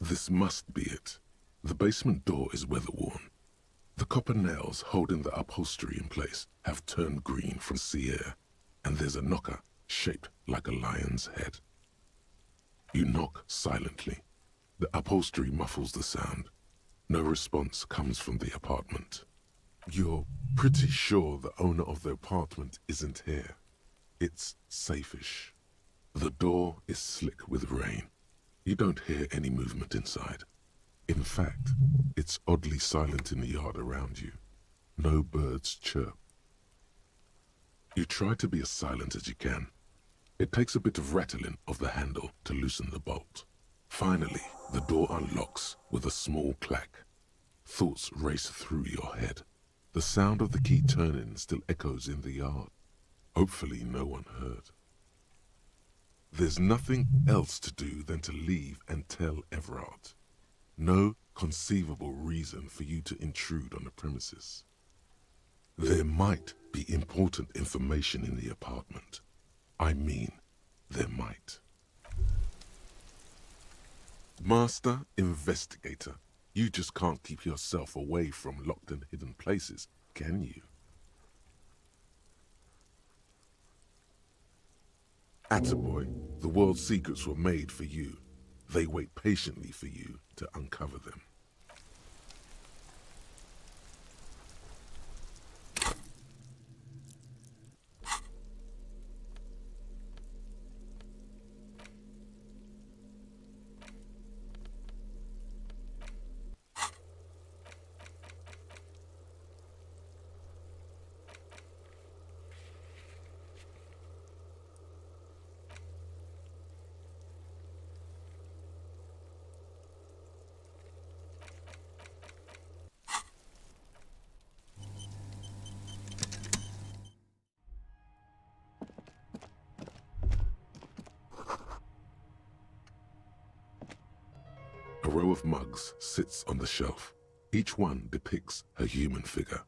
This must be it. The basement door is weather-worn. The copper nails holding the upholstery in place have turned green from sea air, and there's a knocker shaped like a lion's head. You knock silently. The upholstery muffles the sound. No response comes from the apartment. You're pretty sure the owner of the apartment isn't here. It's safe-ish. The door is slick with rain. You don't hear any movement inside. In fact, it's oddly silent in the yard around you. No birds chirp. You try to be as silent as you can. It takes a bit of rattling of the handle to loosen the bolt. Finally, the door unlocks with a small clack. Thoughts race through your head. The sound of the key turning still echoes in the yard. Hopefully no one heard. There's nothing else to do than to leave and tell Everard. No conceivable reason for you to intrude on the premises. There might be important information in the apartment. I mean, there might. Master Investigator, you just can't keep yourself away from locked and hidden places, can you? Attaboy, the world's secrets were made for you. They wait patiently for you to uncover them. A row of mugs sits on the shelf. Each one depicts a human figure.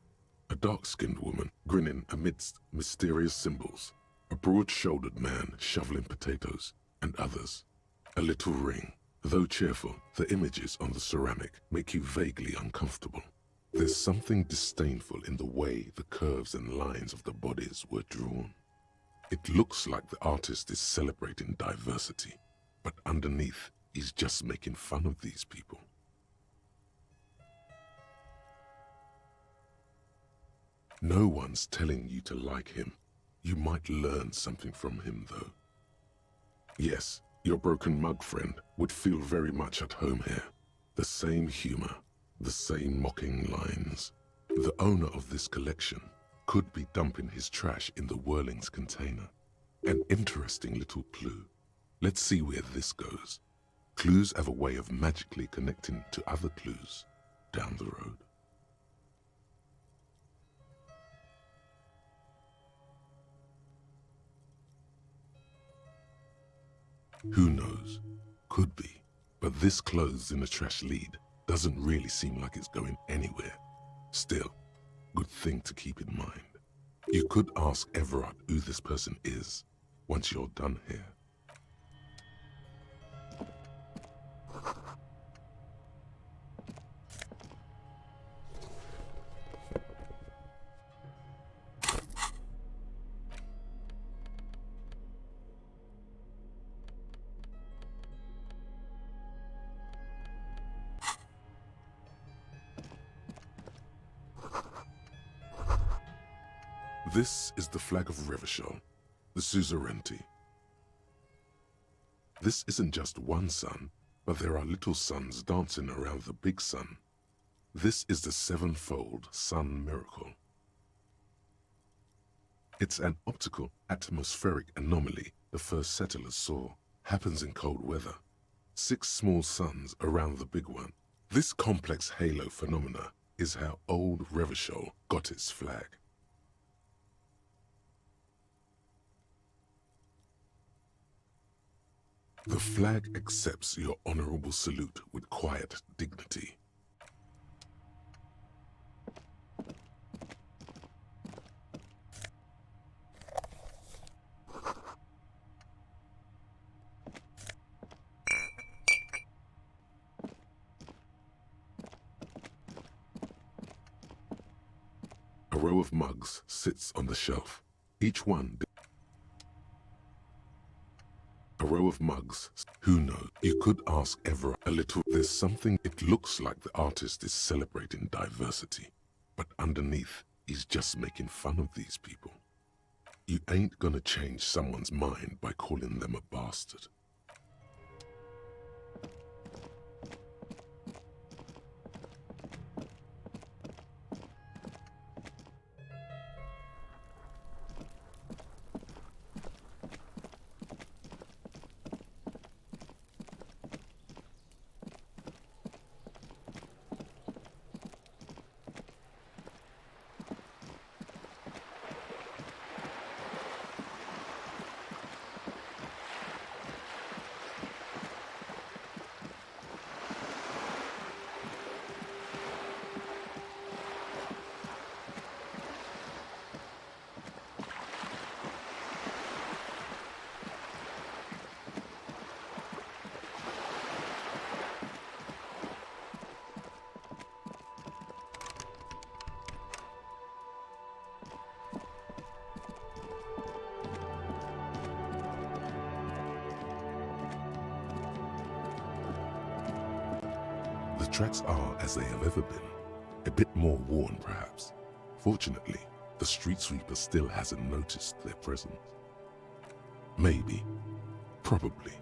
A dark-skinned woman grinning amidst mysterious symbols. A broad-shouldered man shoveling potatoes, and others. A little ring. Though cheerful, the images on the ceramic make you vaguely uncomfortable. There's something disdainful in the way the curves and lines of the bodies were drawn. It looks like the artist is celebrating diversity, but underneath, he's just making fun of these people. No one's telling you to like him. You might learn something from him, though. Yes, your broken mug friend would feel very much at home here. The same humor, the same mocking lines. The owner of this collection could be dumping his trash in the Whirling's container. An interesting little clue. Let's see where this goes. Clues have a way of magically connecting to other clues down the road. Who knows? Could be. But this clothes in a trash lead doesn't really seem like it's going anywhere. Still, good thing to keep in mind. You could ask Everard who this person is once you're done here. This is the flag of Revachol, the suzerainty. This isn't just one sun, but there are little suns dancing around the big sun. This is the sevenfold sun miracle. It's an optical atmospheric anomaly the first settlers saw. Happens in cold weather. 6 small suns around the big one. This complex halo phenomena is how old Revachol got its flag. The flag accepts your honorable salute with quiet dignity. row of mugs sits on the shelf. Each one... A row of mugs. Who knows? You could ask Evra a little. There's something. It looks like the artist is celebrating diversity, but underneath, he's just making fun of these people. You ain't gonna change someone's mind by calling them a bastard. The tracks are as they have ever been, a bit more worn perhaps. Fortunately, the street sweeper still hasn't noticed their presence. Maybe, probably.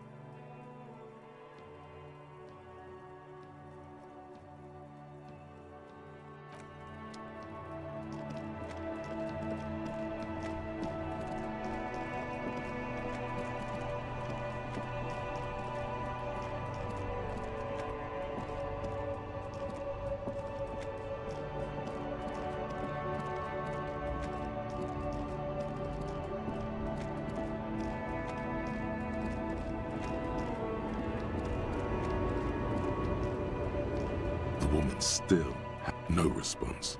The woman still had no response.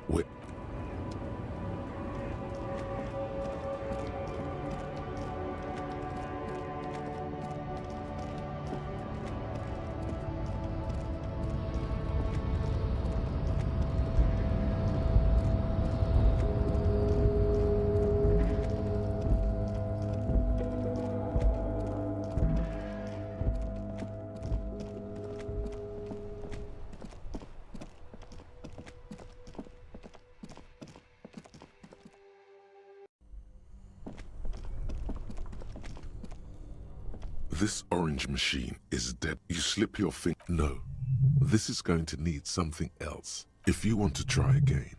This orange machine is dead. You slip your finger. No, this is going to need something else. If you want to try again,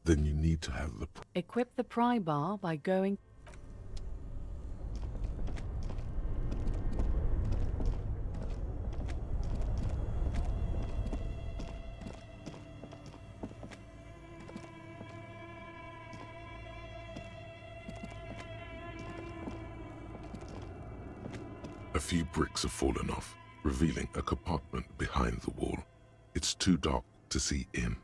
then you need to have the... Equip the pry bar by going... A few bricks have fallen off, revealing a compartment behind the wall. It's too dark to see in.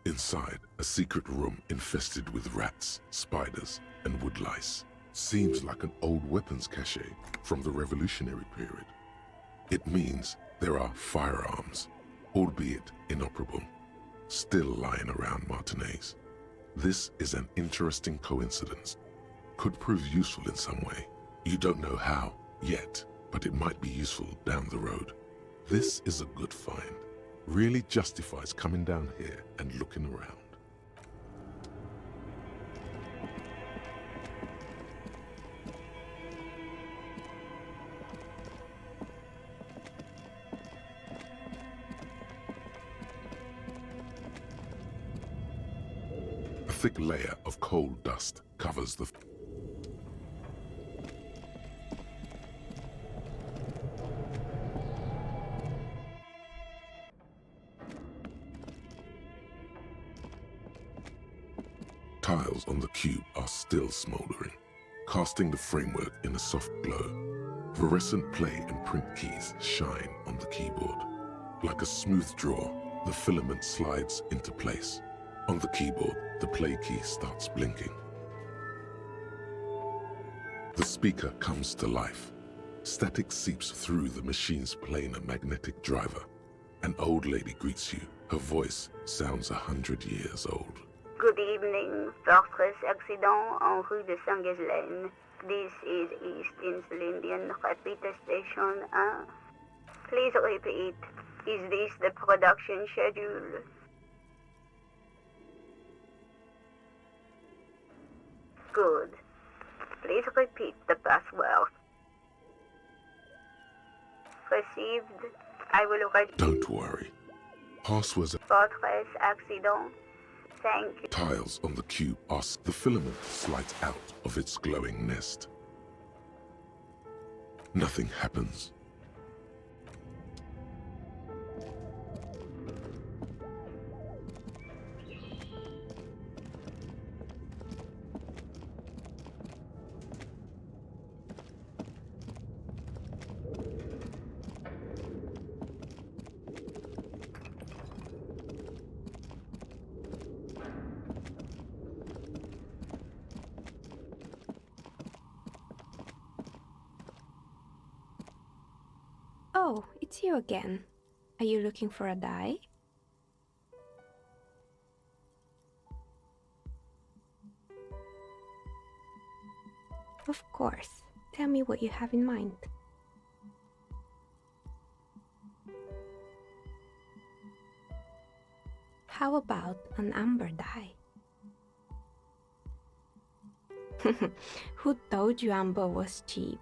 Inside, a secret room infested with rats, spiders, and woodlice. Seems like an old weapons cache from the Revolutionary period. It means there are firearms, albeit inoperable, still lying around Martinez. This is an interesting coincidence. Could prove useful in some way. You don't know how yet, but it might be useful down the road. This is a good find. Really justifies coming down here and looking around. A thick layer of coal dust covers the... Tiles on the cube are still smoldering, casting the framework in a soft glow. Fluorescent play and print keys shine on the keyboard. Like a smooth draw, the filament slides into place. On the keyboard, the play key starts blinking. The speaker comes to life. Static seeps through the machine's planar magnetic driver. An old lady greets you. Her voice sounds 100 years old. Good evening, Fortress Accident en rue de Saint-Ghislaine. This is East Insulindian Repeater Station. Please repeat. Is this the production schedule? Good. Please repeat the password. Received. I will write. Don't worry. Passwords. Fortress Accident. Thank you. Tiles on the cube ask the filament slides out of its glowing nest. Nothing happens. Oh, it's you again. Are you looking for a dye? Of course. Tell me what you have in mind. How about an amber dye? Who told you amber was cheap?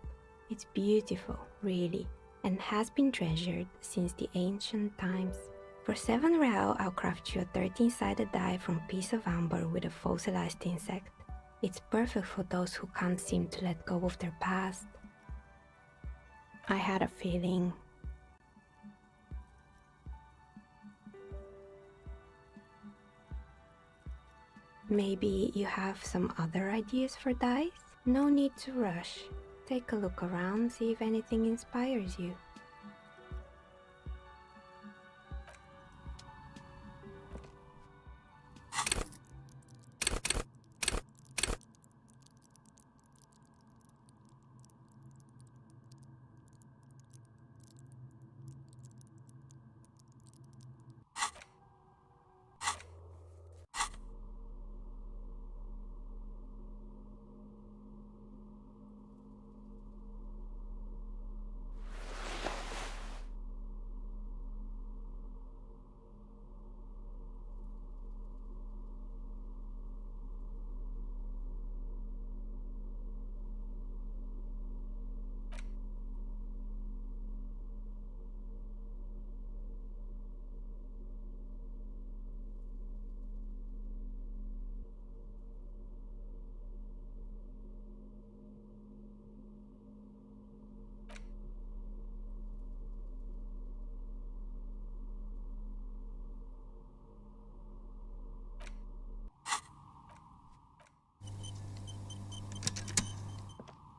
It's beautiful, really, and has been treasured since the ancient times. For 7 real, I'll craft you a 13-sided die from a piece of amber with a fossilized insect. It's perfect for those who can't seem to let go of their past. I had a feeling. Maybe you have some other ideas for dyes? No need to rush. Take a look around, see if anything inspires you.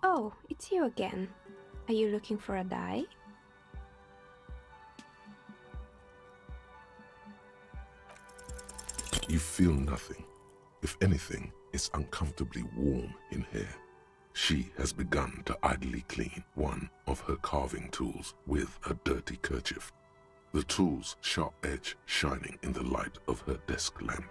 Oh, it's you again. Are you looking for a dye? You feel nothing. If anything, it's uncomfortably warm in here. She has begun to idly clean one of her carving tools with a dirty kerchief, the tool's sharp edge shining in the light of her desk lamp.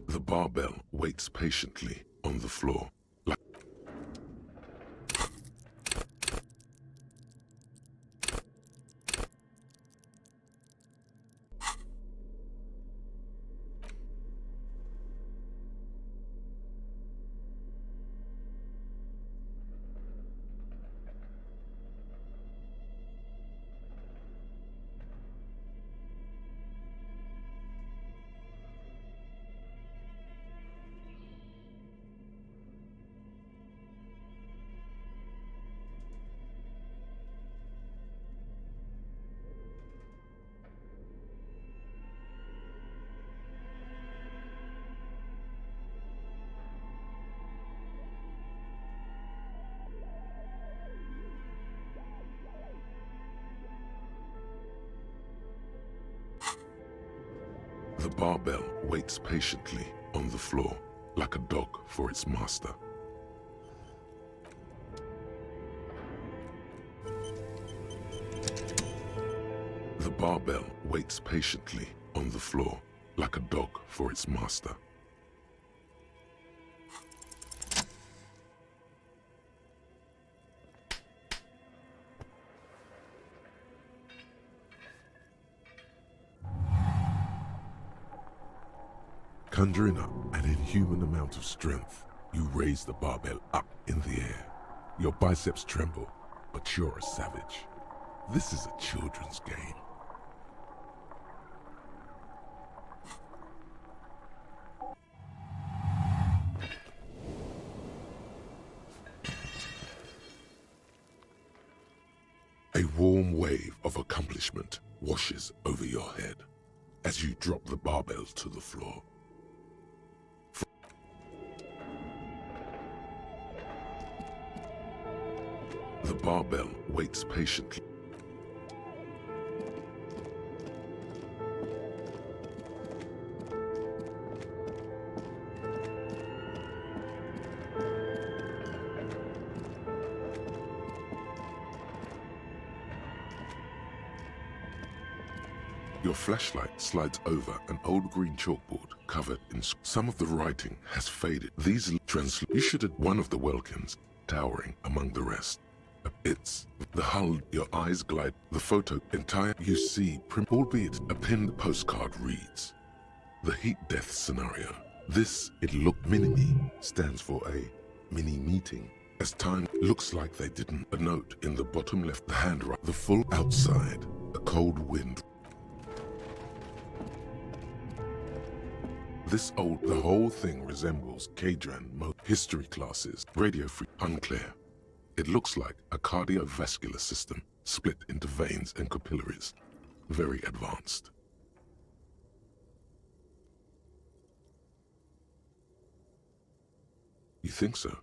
The barbell waits patiently on the floor. The barbell waits patiently on the floor, like a dog for its master. The barbell waits patiently on the floor, like a dog for its master. Conjuring up an inhuman amount of strength, you raise the barbell up in the air. Your biceps tremble, but you're a savage. This is a children's game. A warm wave of accomplishment washes over your head as you drop the barbell to the floor. The barbell waits patiently. Your flashlight slides over an old green chalkboard covered in some of the writing has faded. These you should have one of the Welkins towering among the rest. It's the hull, your eyes glide, the photo entire you see, albeit a pinned postcard reads, the heat death scenario. This, it looked mini-me, stands for a mini meeting. As time looks like they didn't. A note in the bottom left, the handwriting, the full outside, a cold wind. The whole thing resembles Kadran history classes, radio free, unclear. It looks like a cardiovascular system split into veins and capillaries. Very advanced. You think so?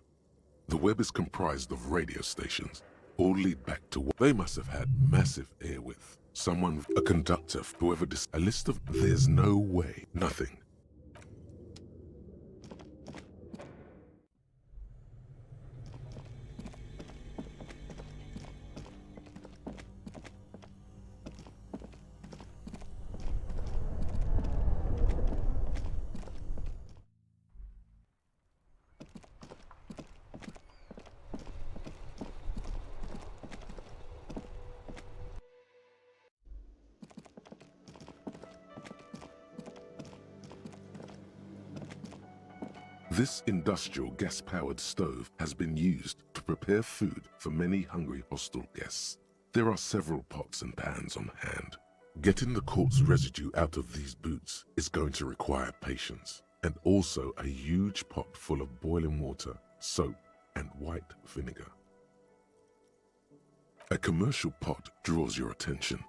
The web is comprised of radio stations, all lead back to what they must have had massive airwidth. Someone, a conductor, whoever, a list of, there's no way, nothing. This industrial gas-powered stove has been used to prepare food for many hungry hostel guests. There are several pots and pans on hand. Getting the corpse residue out of these boots is going to require patience, and also a huge pot full of boiling water, soap, and white vinegar. A commercial pot draws your attention.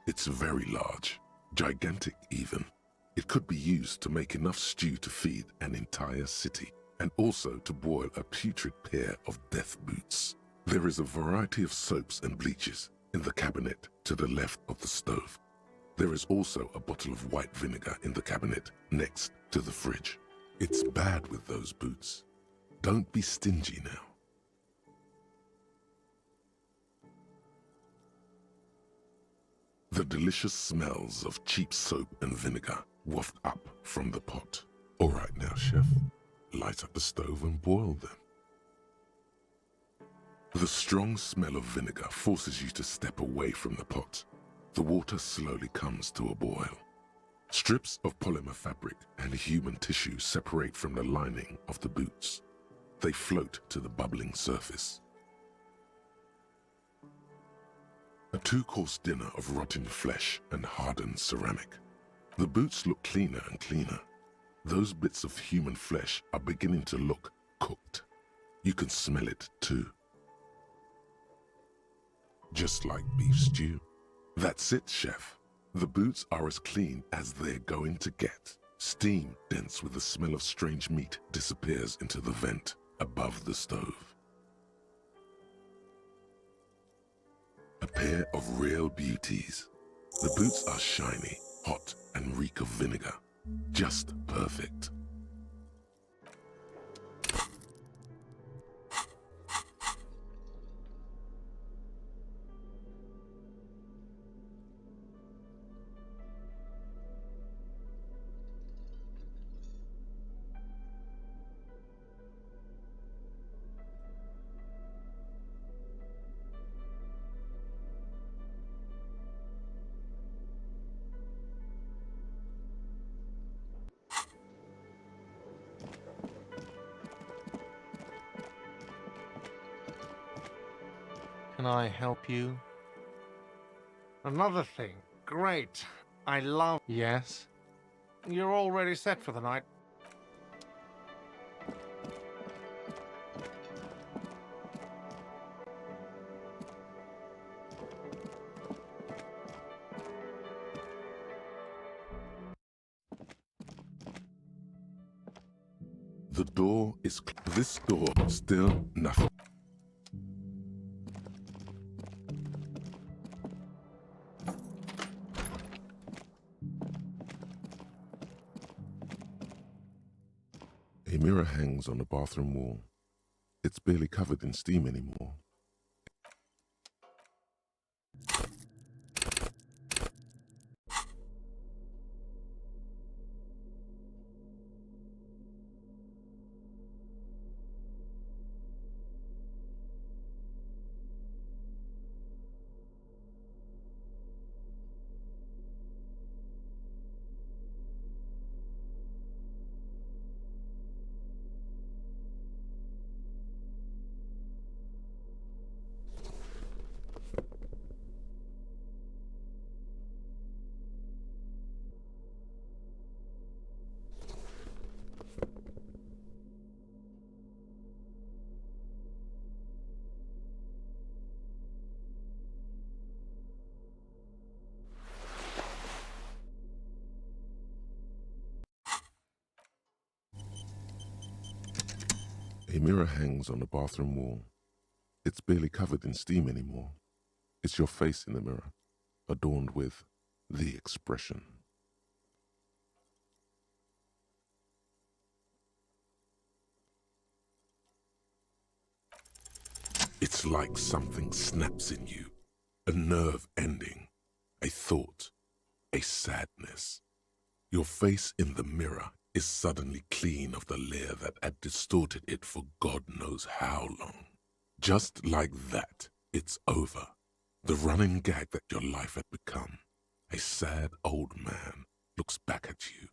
It's very large, gigantic even. It could be used to make enough stew to feed an entire city, and also to boil a putrid pair of death boots. There is a variety of soaps and bleaches in the cabinet to the left of the stove. There is also a bottle of white vinegar in the cabinet next to the fridge. It's bad with those boots. Don't be stingy now. The delicious smells of cheap soap and vinegar waft up from the pot. All right now, chef, light up the stove and boil them. The strong smell of vinegar forces you to step away from the pot. The water slowly comes to a boil. Strips of polymer fabric and human tissue separate from the lining of the boots. They float to the bubbling surface. A two-course dinner of rotten flesh and hardened ceramic. The boots look cleaner and cleaner. Those bits of human flesh are beginning to look cooked. You can smell it too. Just like beef stew. That's it, chef. The boots are as clean as they're going to get. Steam, dense with the smell of strange meat, disappears into the vent above the stove. A pair of real beauties. The boots are shiny, hot, and reek of vinegar. Just perfect. Can I help you? Another thing. Great. I love... Yes? You're already set for the night. The door is... This door, still nothing. A mirror hangs on the bathroom wall. It's barely covered in steam anymore. A mirror hangs on the bathroom wall. It's barely covered in steam anymore. It's your face in the mirror, adorned with the expression. It's like something snaps in you, a nerve ending, a thought, a sadness. Your face in the mirror is suddenly clean of the layer that had distorted it for God knows how long. Just like that, it's over. The running gag that your life had become. A sad old man looks back at you.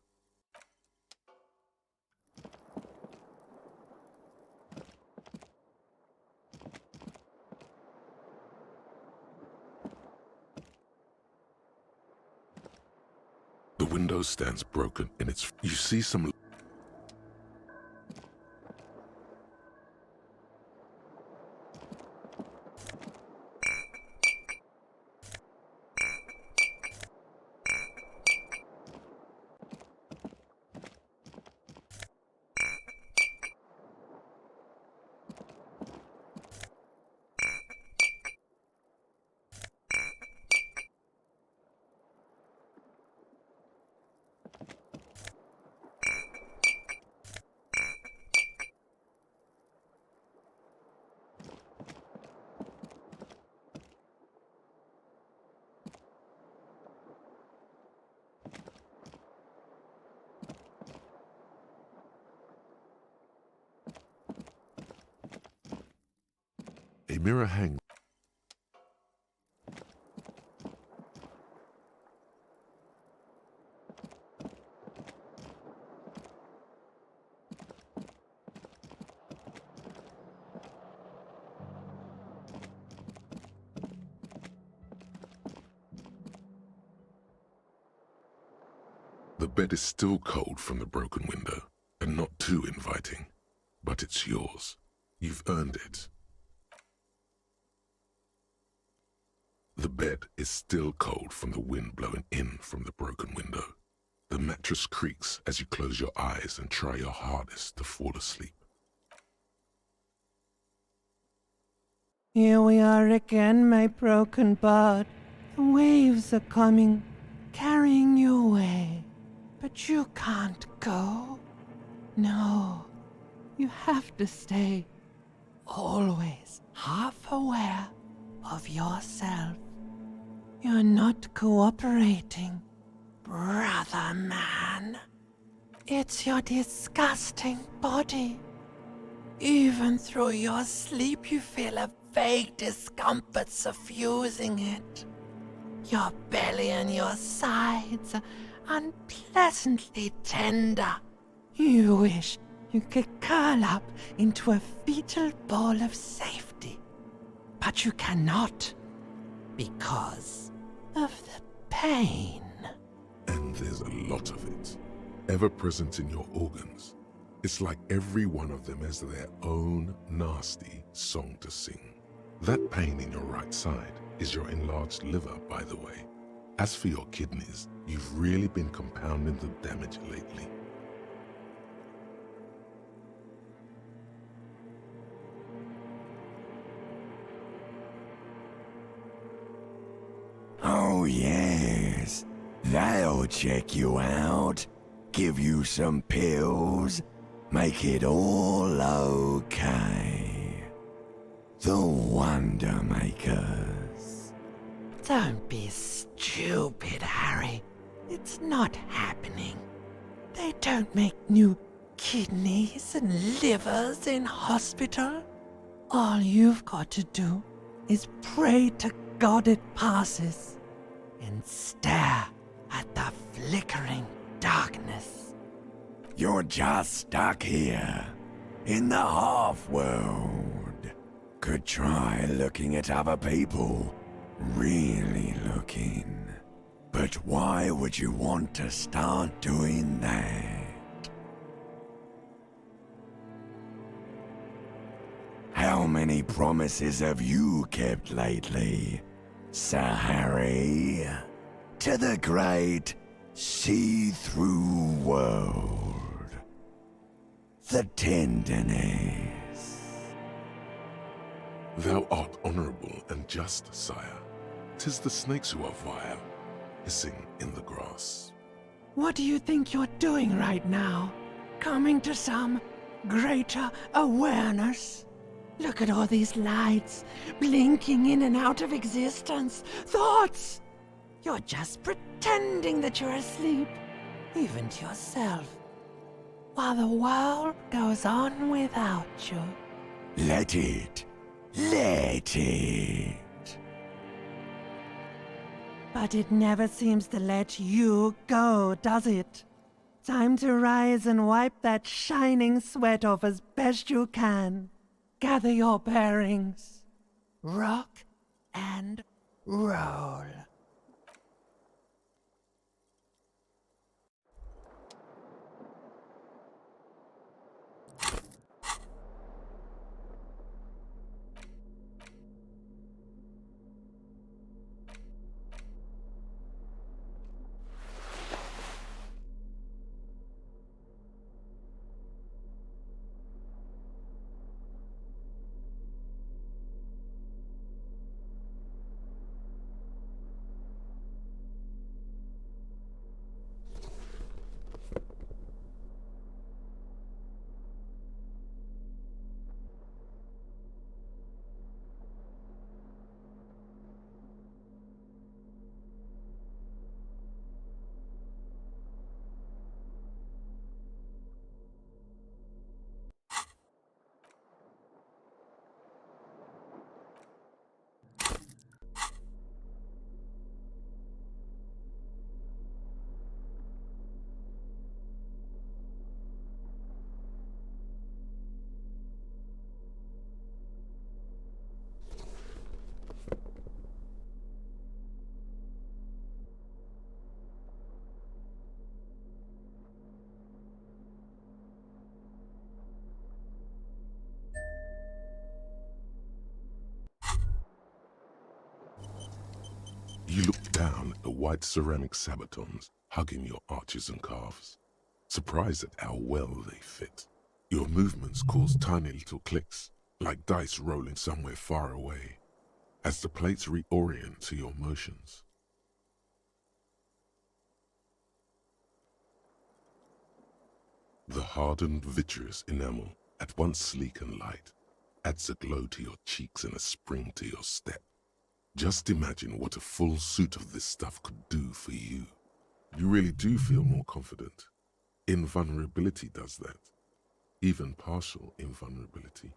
The window stands broken and you see some... A mirror hangs. The bed is still cold from the broken window, and not too inviting, but it's yours. You've earned it. The bed is still cold from the wind blowing in from the broken window. The mattress creaks as you close your eyes and try your hardest to fall asleep. Here we are again, my broken bud. The waves are coming, carrying you away. But you can't go. No, you have to stay always half aware of yourself. You're not cooperating, brother man. It's your disgusting body. Even through your sleep you feel a vague discomfort suffusing it. Your belly and your sides are unpleasantly tender. You wish you could curl up into a fetal ball of safety. But you cannot, because of the pain. And there's a lot of it, ever present in your organs. It's like every one of them has their own nasty song to sing. That pain in your right side is your enlarged liver, by the way. As for your kidneys, you've really been compounding the damage lately. Oh yes, they'll check you out, give you some pills, make it all okay. The Wonder Makers. Don't be stupid, Harry. It's not happening. They don't make new kidneys and livers in hospital. All you've got to do is pray to God it passes and stare at the flickering darkness. You're just stuck here, in the half-world. Could try looking at other people, really looking. But why would you want to start doing that? How many promises have you kept lately, Sir Harry? To the great see-through world. The tenderness. Thou art honourable and just, sire. 'Tis the snakes who are vile, hissing in the grass. What do you think you're doing right now? Coming to some greater awareness? Look at all these lights, blinking in and out of existence. Thoughts! You're just pretending that you're asleep, even to yourself, while the world goes on without you. Let it. Let it. But it never seems to let you go, does it? Time to rise and wipe that shining sweat off as best you can. Gather your bearings. Rock and roll. You look down at the white ceramic sabatons hugging your arches and calves, surprised at how well they fit. Your movements cause tiny little clicks, like dice rolling somewhere far away, as the plates reorient to your motions. The hardened vitreous enamel, at once sleek and light, adds a glow to your cheeks and a spring to your step. Just imagine what a full suit of this stuff could do for you. You really do feel more confident. Invulnerability does that. Even partial invulnerability.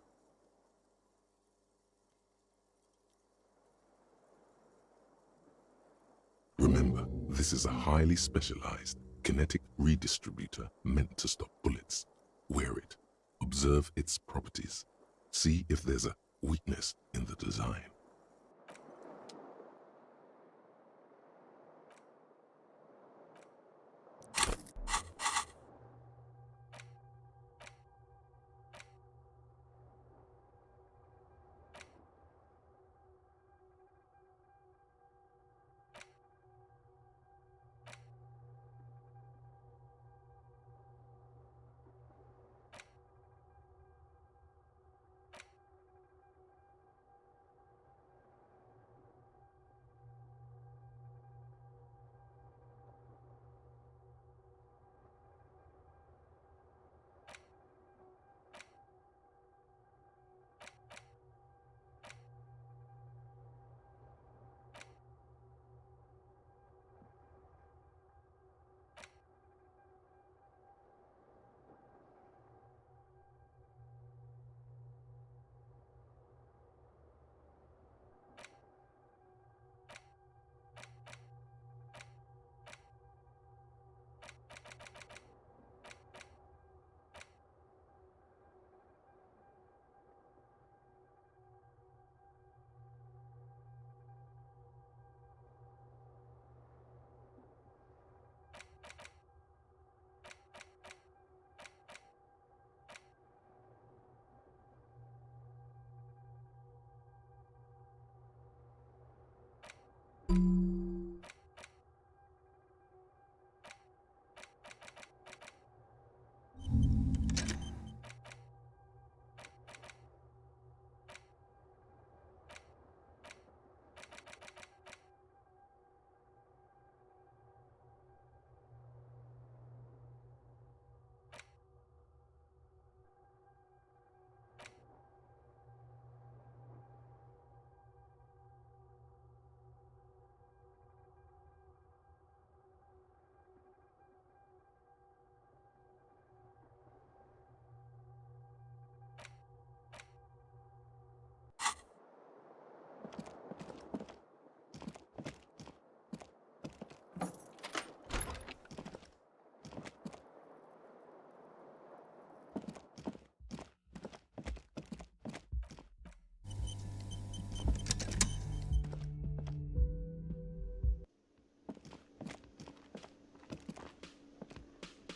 Remember, this is a highly specialized kinetic redistributor meant to stop bullets. Wear it. Observe its properties. See if there's a weakness in the design.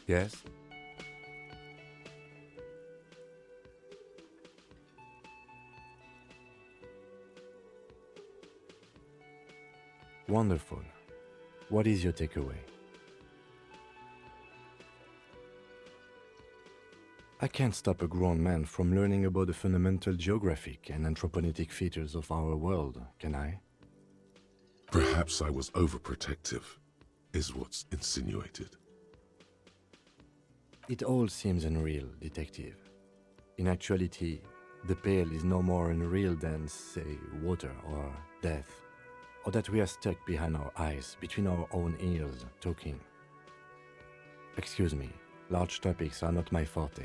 Yes? Wonderful. What is your takeaway? I can't stop a grown man from learning about the fundamental geographic and anthropogenic features of our world, can I? Perhaps I was overprotective, is what's insinuated. It all seems unreal, detective. In actuality, the pale is no more unreal than, say, water or death, or that we are stuck behind our eyes, between our own ears, talking. Excuse me, large topics are not my forte.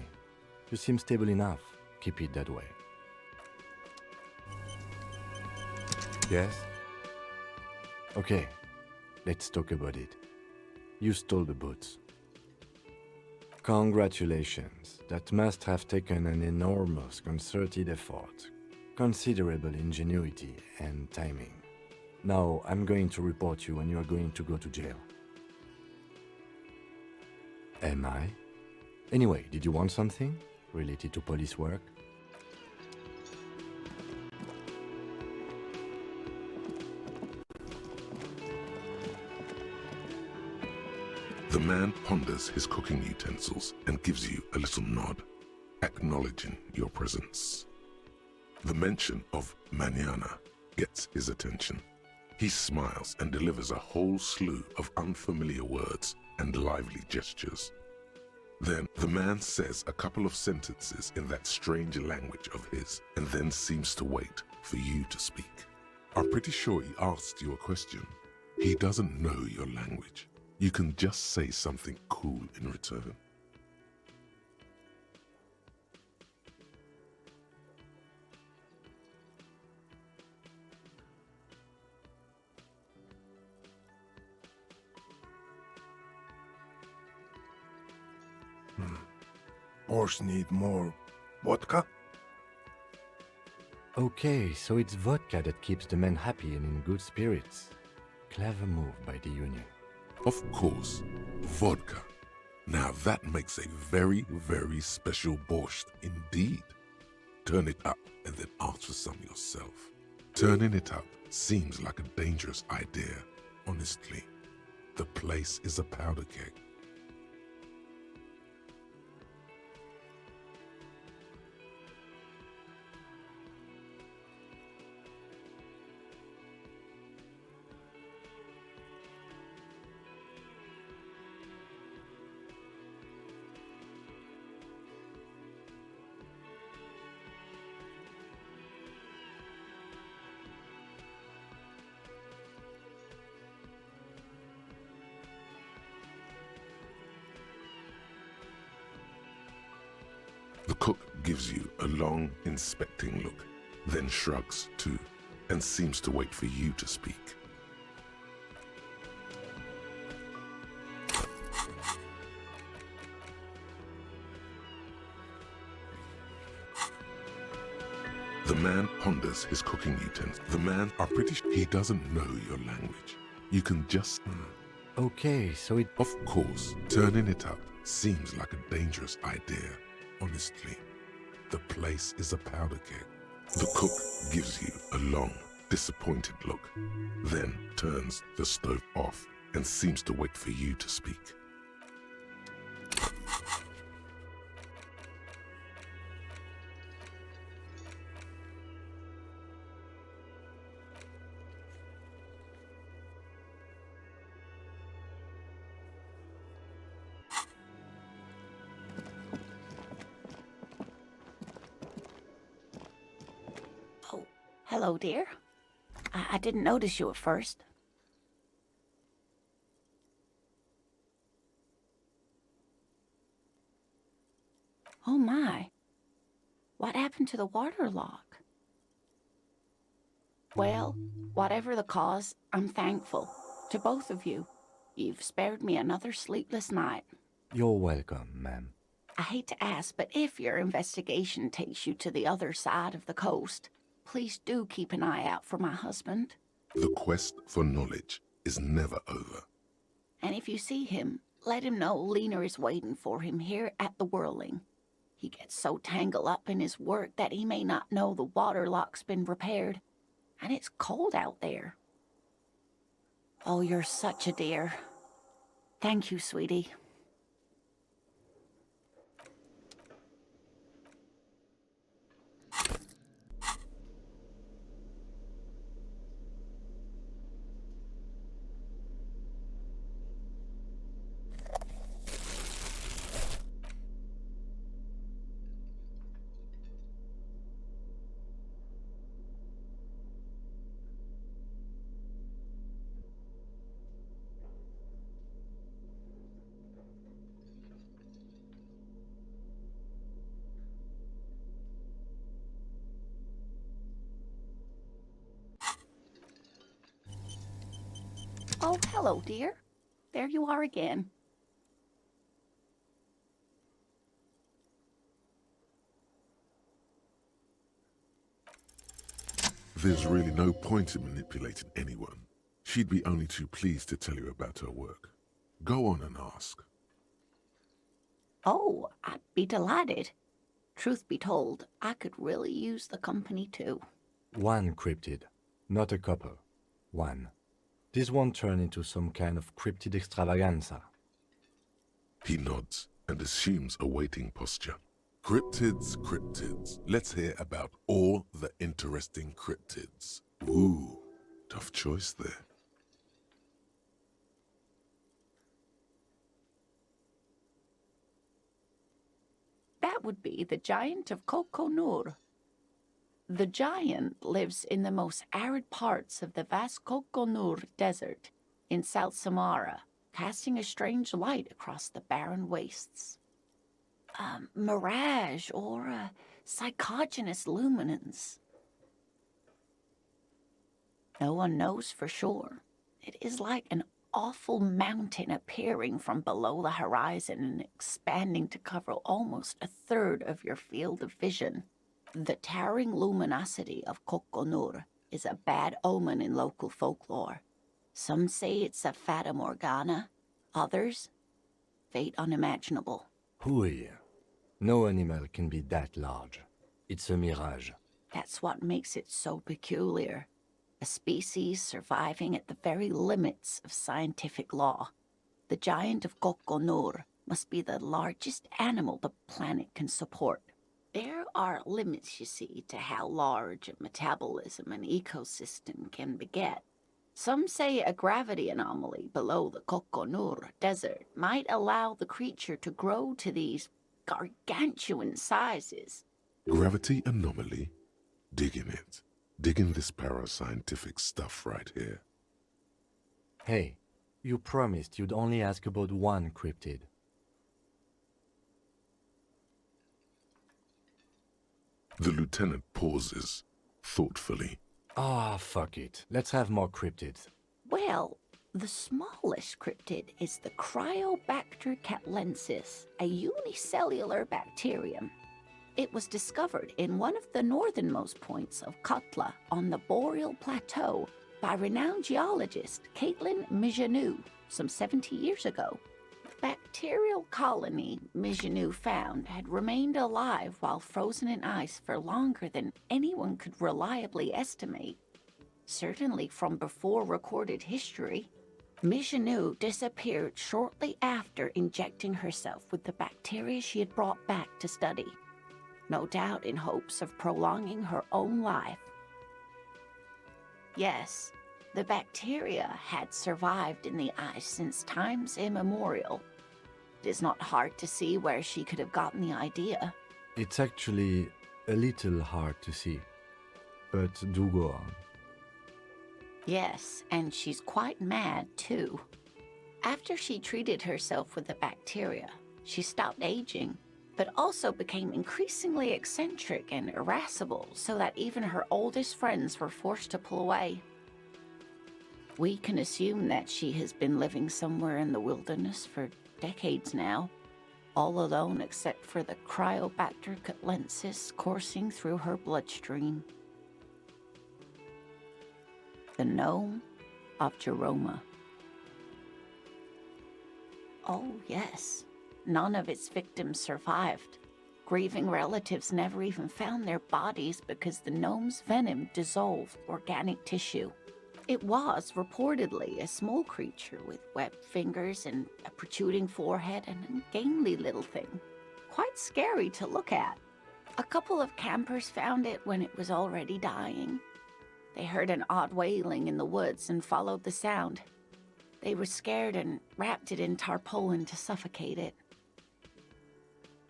You seem stable enough. Keep it that way. Yes? Okay, let's talk about it. You stole the boots. Congratulations. That must have taken an enormous concerted effort, considerable ingenuity and timing. Now I'm going to report you and you are going to go to jail. Am I? Anyway, did you want something related to police work? The man ponders his cooking utensils and gives you a little nod, acknowledging your presence. The mention of mañana gets his attention. He smiles and delivers a whole slew of unfamiliar words and lively gestures. Then the man says a couple of sentences in that strange language of his and then seems to wait for you to speak. I'm pretty sure he asked you a question. He doesn't know your language. You can just say something cool in return. Borscht need more vodka? Okay, so it's vodka that keeps the men happy and in good spirits. Clever move by the Union. Of course, vodka. Now that makes a very, very special borscht indeed. Turn it up and then ask for some yourself. Turning it up seems like a dangerous idea, honestly. The place is a powder keg. The cook gives you a long, inspecting look, then shrugs too, and seems to wait for you to speak. The man ponders his cooking utensils. The man are pretty sure he doesn't know your language. You can just... Okay, so it... Of course, turning it up seems like a dangerous idea, honestly. The place is a powder keg. The cook gives you a long, disappointed look, then turns the stove off and seems to wait for you to speak. Oh, hello, dear. I didn't notice you at first. Oh my. What happened to the water lock? Well, whatever the cause, I'm thankful. To both of you. You've spared me another sleepless night. You're welcome, ma'am. I hate to ask, but if your investigation takes you to the other side of the coast, please do keep an eye out for my husband. The quest for knowledge is never over. And if you see him, let him know Lena is waiting for him here at the Whirling. He gets so tangled up in his work that he may not know the water lock's been repaired. And it's cold out there. Oh, you're such a dear. Thank you, sweetie. Oh, hello, dear. There you are again. There's really no point in manipulating anyone. She'd be only too pleased to tell you about her work. Go on and ask. Oh, I'd be delighted. Truth be told, I could really use the company too. One cryptid, not a couple. One. This won't turn into some kind of cryptid extravaganza. He nods and assumes a waiting posture. Cryptids, cryptids. Let's hear about all the interesting cryptids. Ooh, tough choice there. That would be the giant of Kokonur. The giant lives in the most arid parts of the vast Kokonur Desert in South Samara, casting a strange light across the barren wastes. A mirage or a psychogenous luminance. No one knows for sure. It is like an awful mountain appearing from below the horizon and expanding to cover almost a third of your field of vision. The towering luminosity of Kokonur is a bad omen in local folklore. Some say it's a fata morgana, others, fate unimaginable. Hooey. No animal can be that large. It's a mirage. That's what makes it so peculiar. A species surviving at the very limits of scientific law. The giant of Kokonur must be the largest animal the planet can support. There are limits, you see, to how large a metabolism an ecosystem can beget. Some say a gravity anomaly below the Kokonur Desert might allow the creature to grow to these gargantuan sizes. Gravity anomaly? Digging it. Digging this parascientific stuff right here. Hey, you promised you'd only ask about one cryptid. The lieutenant pauses, thoughtfully. Ah, fuck it. Let's have more cryptids. Well, the smallest cryptid is the Cryobacter catlensis, a unicellular bacterium. It was discovered in one of the northernmost points of Katla on the Boreal Plateau by renowned geologist Caitlin Mijanou some 70 years ago. The bacterial colony Mijanou found had remained alive while frozen in ice for longer than anyone could reliably estimate. Certainly from before recorded history. Mijanou disappeared shortly after injecting herself with the bacteria she had brought back to study. No doubt in hopes of prolonging her own life. Yes, the bacteria had survived in the ice since times immemorial. It is not hard to see where she could have gotten the idea. It's actually a little hard to see. But do go on. Yes, and she's quite mad too. After she treated herself with the bacteria, she stopped aging, but also became increasingly eccentric and irascible so that even her oldest friends were forced to pull away. We can assume that she has been living somewhere in the wilderness for decades now, all alone except for the Cryobacter catlensis coursing through her bloodstream. The gnome of Jeroma. Oh, yes. None of its victims survived. Grieving relatives never even found their bodies because the gnome's venom dissolved organic tissue. It was reportedly a small creature with webbed fingers and a protruding forehead and an ungainly little thing. Quite scary to look at. A couple of campers found it when it was already dying. They heard an odd wailing in the woods and followed the sound. They were scared and wrapped it in tarpaulin to suffocate it.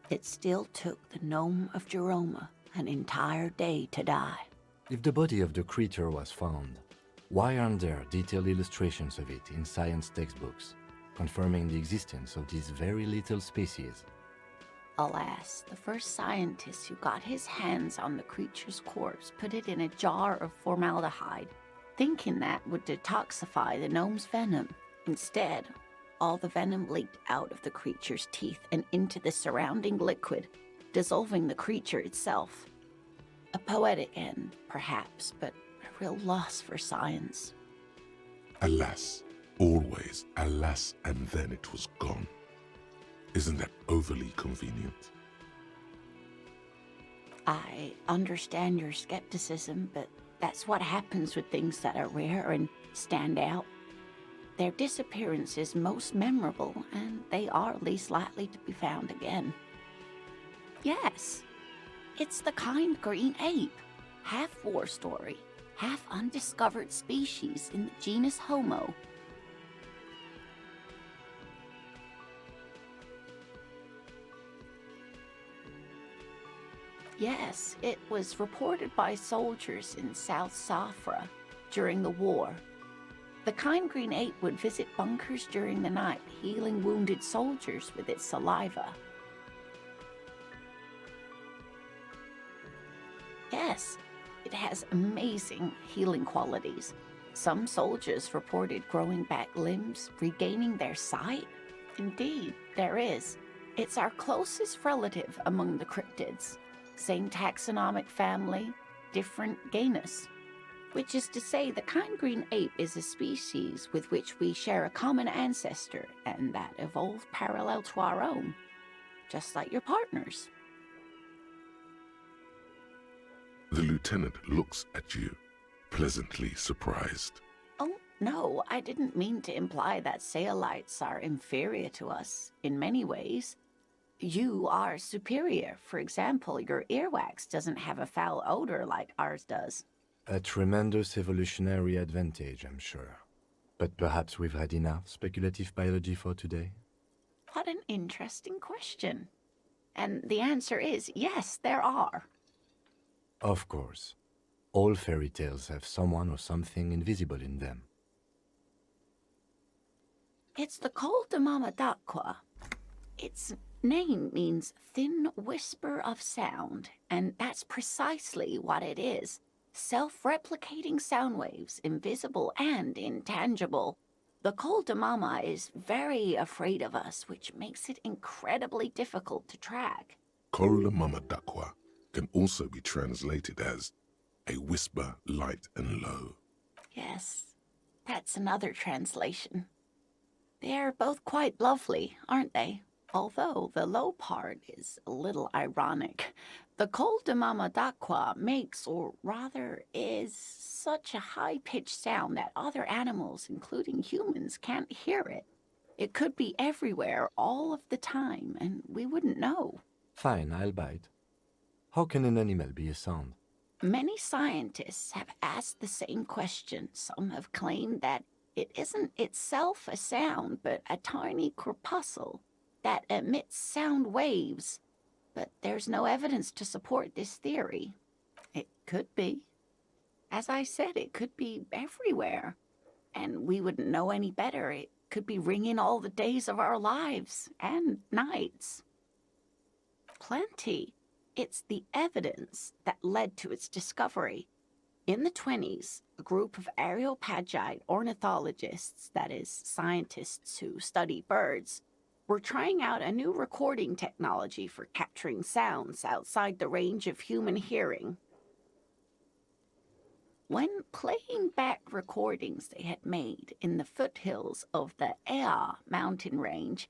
It still took the gnome of Jeroma an entire day to die. If the body of the creature was found, why aren't there detailed illustrations of it in science textbooks, confirming the existence of this very little species? Alas, the first scientist who got his hands on the creature's corpse put it in a jar of formaldehyde, thinking that would detoxify the gnome's venom. Instead, all the venom leaked out of the creature's teeth and into the surrounding liquid, dissolving the creature itself. A poetic end, perhaps, but a real loss for science. Alas, always alas, and then it was gone. Isn't that overly convenient? I understand your skepticism, but that's what happens with things that are rare and stand out. Their disappearance is most memorable, and they are least likely to be found again. Yes, it's the kind green ape, half war story, half undiscovered species in the genus Homo. Yes, it was reported by soldiers in South Safra during the war. The kind green ape would visit bunkers during the night, healing wounded soldiers with its saliva. Yes, it has amazing healing qualities. Some soldiers reported growing back limbs, regaining their sight. Indeed, there is. It's our closest relative among the cryptids. Same taxonomic family, different genus. Which is to say, the kind green ape is a species with which we share a common ancestor and that evolved parallel to our own, just like your partners. The lieutenant looks at you, pleasantly surprised. Oh, no, I didn't mean to imply that Saolites are inferior to us in many ways. You are superior. For example, your earwax doesn't have a foul odor like ours does. A tremendous evolutionary advantage, I'm sure. But perhaps we've had enough speculative biology for today? What an interesting question. And the answer is yes, there are. Of course. All fairy tales have someone or something invisible in them. It's the Col de Mamadaqua. Its name means thin whisper of sound, and that's precisely what it is. Self-replicating sound waves, invisible and intangible. The Col de Mama is very afraid of us, which makes it incredibly difficult to track. Kola Mama Dakwa can also be translated as a whisper light and low. Yes, that's another translation. They're both quite lovely, aren't they? Although the low part is a little ironic. The Col de Mamadaqua makes, or rather is, such a high-pitched sound that other animals, including humans, can't hear it. It could be everywhere all of the time, and we wouldn't know. Fine, I'll bite. How can an animal be a sound? Many scientists have asked the same question. Some have claimed that it isn't itself a sound, but a tiny corpuscle that emits sound waves. But there's no evidence to support this theory. It could be. As I said, it could be everywhere. And we wouldn't know any better. It could be ringing all the days of our lives and nights. Plenty. It's the evidence that led to its discovery. In the 1920s, a group of Areopagite ornithologists, that is, scientists who study birds, were trying out a new recording technology for capturing sounds outside the range of human hearing. When playing back recordings they had made in the foothills of the Ea mountain range,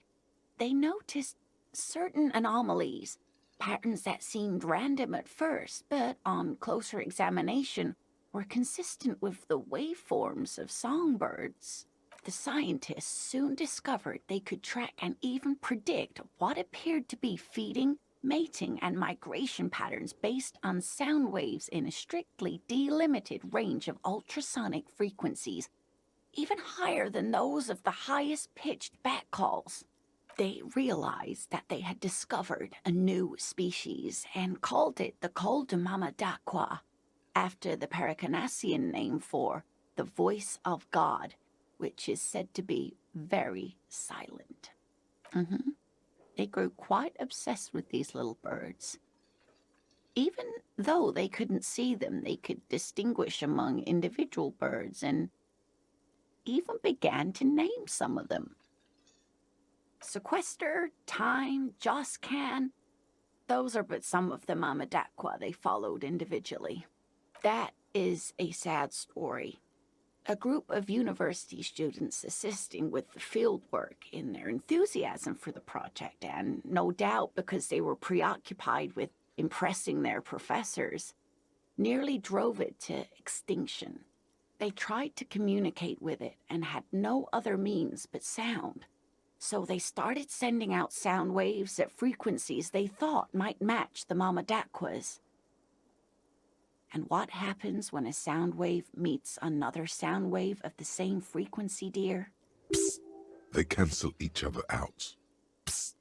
they noticed certain anomalies, patterns that seemed random at first, but on closer examination were consistent with the waveforms of songbirds. The scientists soon discovered they could track and even predict what appeared to be feeding, mating, and migration patterns based on sound waves in a strictly delimited range of ultrasonic frequencies, even higher than those of the highest-pitched bat calls. They realized that they had discovered a new species and called it the Col de Mamadaqua, after the Paracanassian name for the voice of God, which is said to be very silent. They grew quite obsessed with these little birds. Even though they couldn't see them, they could distinguish among individual birds and even began to name some of them. Sequester, Time, Joscan, those are but some of the Mamadaqua they followed individually. That is a sad story. A group of university students assisting with the field work in their enthusiasm for the project, and no doubt because they were preoccupied with impressing their professors, nearly drove it to extinction. They tried to communicate with it and had no other means but sound. So they started sending out sound waves at frequencies they thought might match the Mamadaquas. And what happens when a sound wave meets another sound wave of the same frequency, dear? Psst. They cancel each other out. Psst.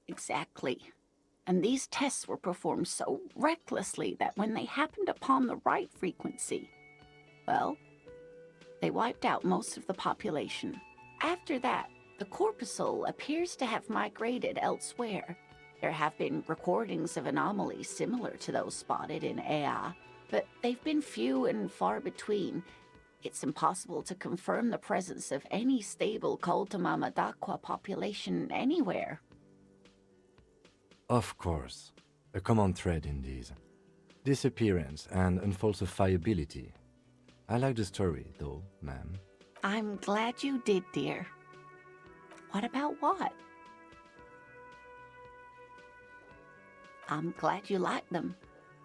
Exactly. And these tests were performed so recklessly that when they happened upon the right frequency, well, they wiped out most of the population. After that, the corpuscle appears to have migrated elsewhere. There have been recordings of anomalies similar to those spotted in Ea, but they've been few and far between. It's impossible to confirm the presence of any stable Koltama Madakwa population anywhere. Of course. A common thread in these. Disappearance and unfalsifiability. I like the story, though, ma'am. I'm glad you did, dear. What about what? I'm glad you like them,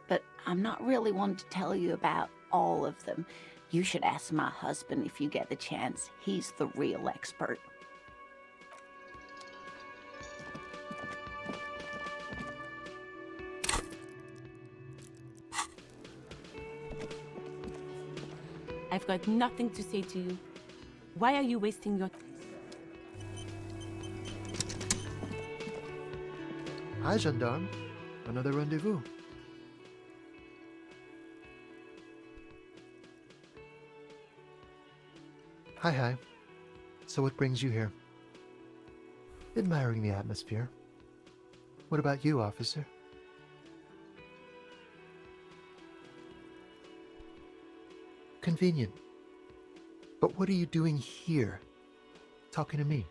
but I'm not really one to tell you about all of them. You should ask my husband if you get the chance. He's the real expert. I've got nothing to say to you. Why are you wasting your... Hi, gendarme. Another rendezvous. Hi. So what brings you here? Admiring the atmosphere. What about you, officer? Convenient. But what are you doing here? Talking to me?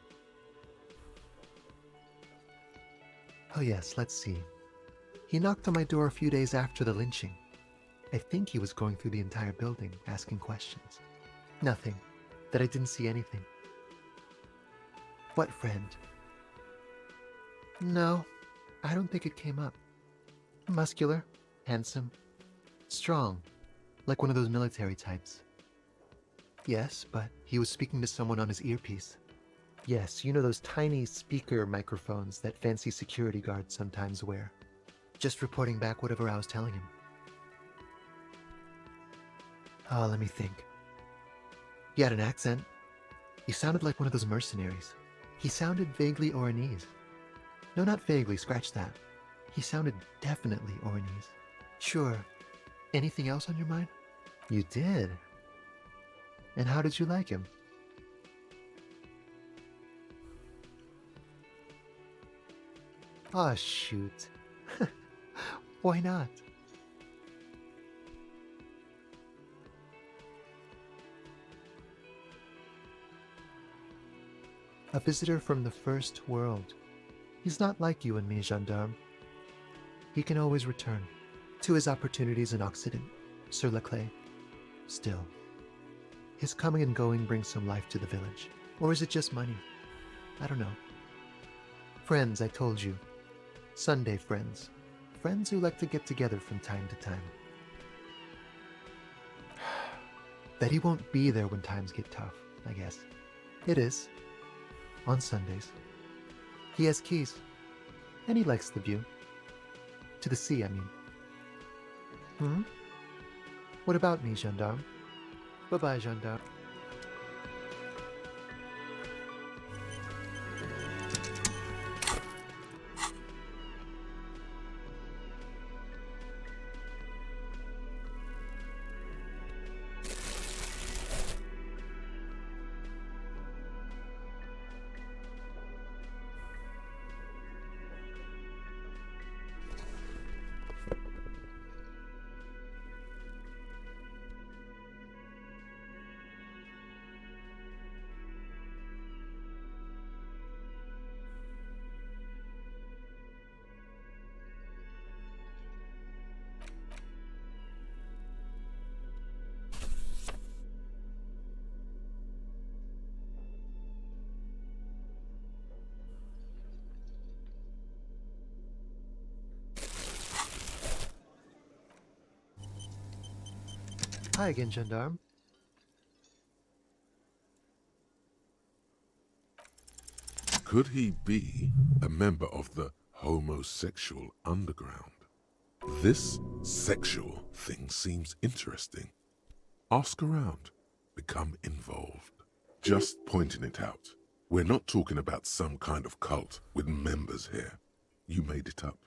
Oh yes, let's see. He knocked on my door a few days after the lynching. I think he was going through the entire building, asking questions. Nothing. That I didn't see anything. What friend? No, I don't think it came up. Muscular, handsome, strong, like one of those military types. Yes, but he was speaking to someone on his earpiece. Yes, you know those tiny speaker microphones that fancy security guards sometimes wear. Just reporting back whatever I was telling him. Oh, let me think. He had an accent. He sounded like one of those mercenaries. He sounded vaguely Oranese. No, not vaguely, scratch that. He sounded definitely Oranese. Sure. Anything else on your mind? You did? And how did you like him? Aw, shoot. Why not? A visitor from the first world. He's not like you and me, gendarme. He can always return to his opportunities in Occident, sur la clé. Still, his coming and going brings some life to the village. Or is it just money? I don't know. Friends, I told you. Sunday friends. Friends who like to get together from time to time. That he won't be there when times get tough, I guess. It is. On Sundays. He has keys. And he likes the view. To the sea, I mean. What about me, gendarme? Bye-bye, gendarme. Hi again, gendarme. Could he be a member of the homosexual underground? This sexual thing seems interesting. Ask around. Become involved. Just pointing it out. We're not talking about some kind of cult with members here. You made it up.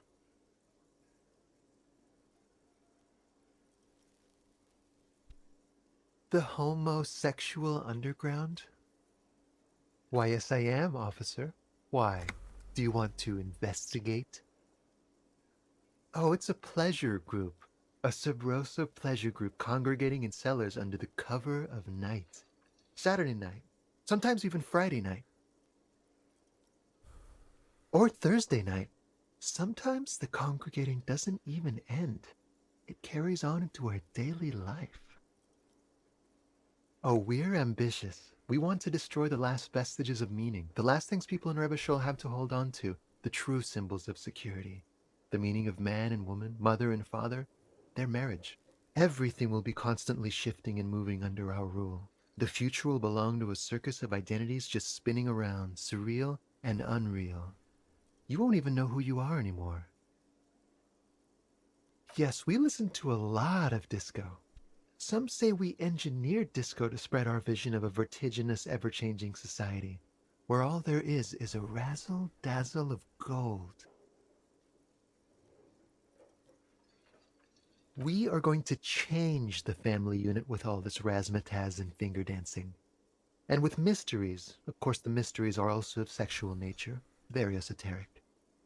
The homosexual underground? Why, yes, I am, officer. Why? Do you want to investigate? Oh, it's a pleasure group. A sub-rosa pleasure group congregating in cellars under the cover of night. Saturday night. Sometimes even Friday night. Or Thursday night. Sometimes the congregating doesn't even end. It carries on into our daily life. Oh, we're ambitious. We want to destroy the last vestiges of meaning, the last things people in Rebishol have to hold on to, the true symbols of security. The meaning of man and woman, mother and father, their marriage. Everything will be constantly shifting and moving under our rule. The future will belong to a circus of identities just spinning around, surreal and unreal. You won't even know who you are anymore. Yes, we listen to a lot of disco. Some say we engineered disco to spread our vision of a vertiginous, ever-changing society, where all there is a razzle-dazzle of gold. We are going to change the family unit with all this razzmatazz and finger dancing. And with mysteries. Of course, the mysteries are also of sexual nature, very esoteric.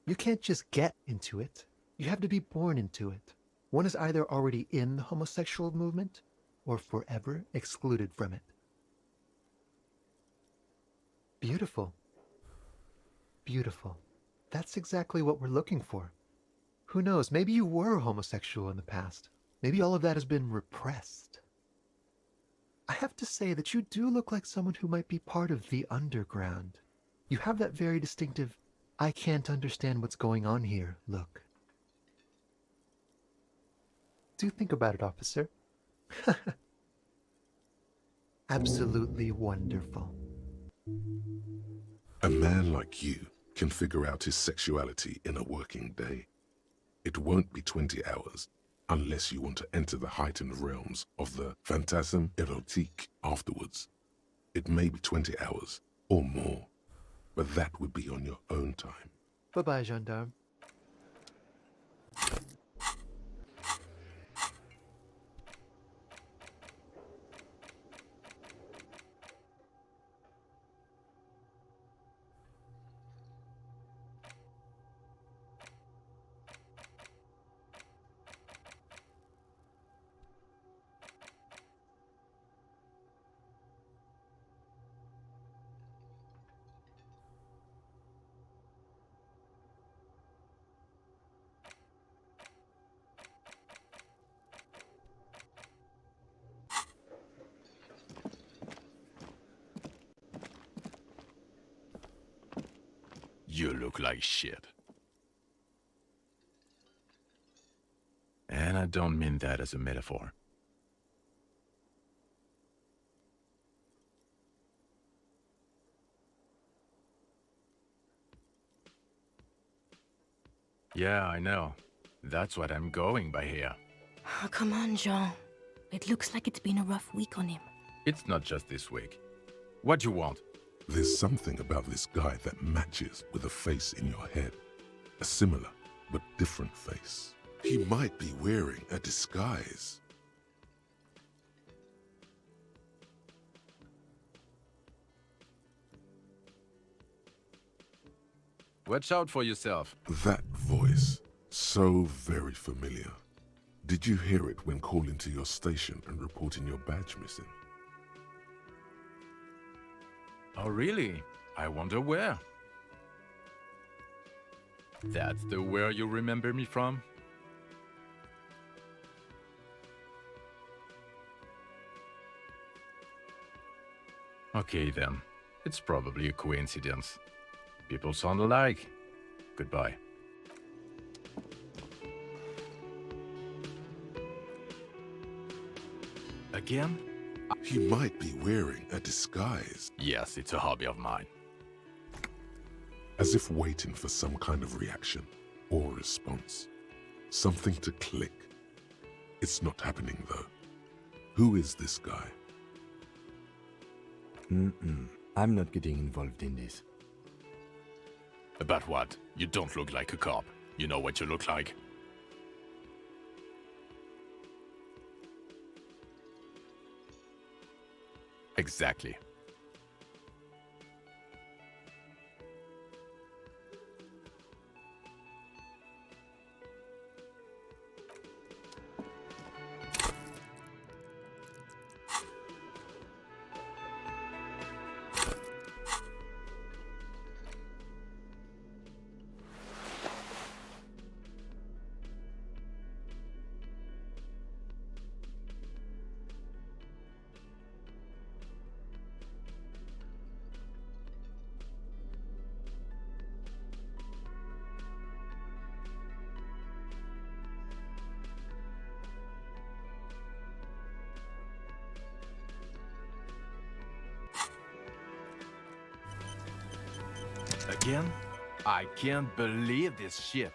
You can't just get into it. You have to be born into it. One is either already in the homosexual movement or forever excluded from it. Beautiful. Beautiful. That's exactly what we're looking for. Who knows, maybe you were homosexual in the past. Maybe all of that has been repressed. I have to say that you do look like someone who might be part of the underground. You have that very distinctive, I can't understand what's going on here look. Do think about it, officer. Absolutely wonderful. A man like you can figure out his sexuality in a working day. It won't be 20 hours unless you want to enter the heightened realms of the phantasme érotique afterwards. It may be 20 hours or more, but that would be on your own time. Bye-bye, gendarme. You look like shit. And I don't mean that as a metaphor. Yeah, I know. That's what I'm going by here. Oh, come on, Jean. It looks like it's been a rough week on him. It's not just this week. What you want? There's something about this guy that matches with a face in your head. A similar but different face. He might be wearing a disguise. Watch out for yourself. That voice, so very familiar. Did you hear it when calling to your station and reporting your badge missing? Oh, really? I wonder where. That's the where you remember me from? Okay then. It's probably a coincidence. People sound alike. Goodbye. Again? He might be wearing a disguise. Yes, it's a hobby of mine. As if waiting for some kind of reaction or response. Something to click. It's not happening though. Who is this guy? I'm not getting involved in this. About what? You don't look like a cop. You know what you look like? Exactly. Again? I can't believe this shit.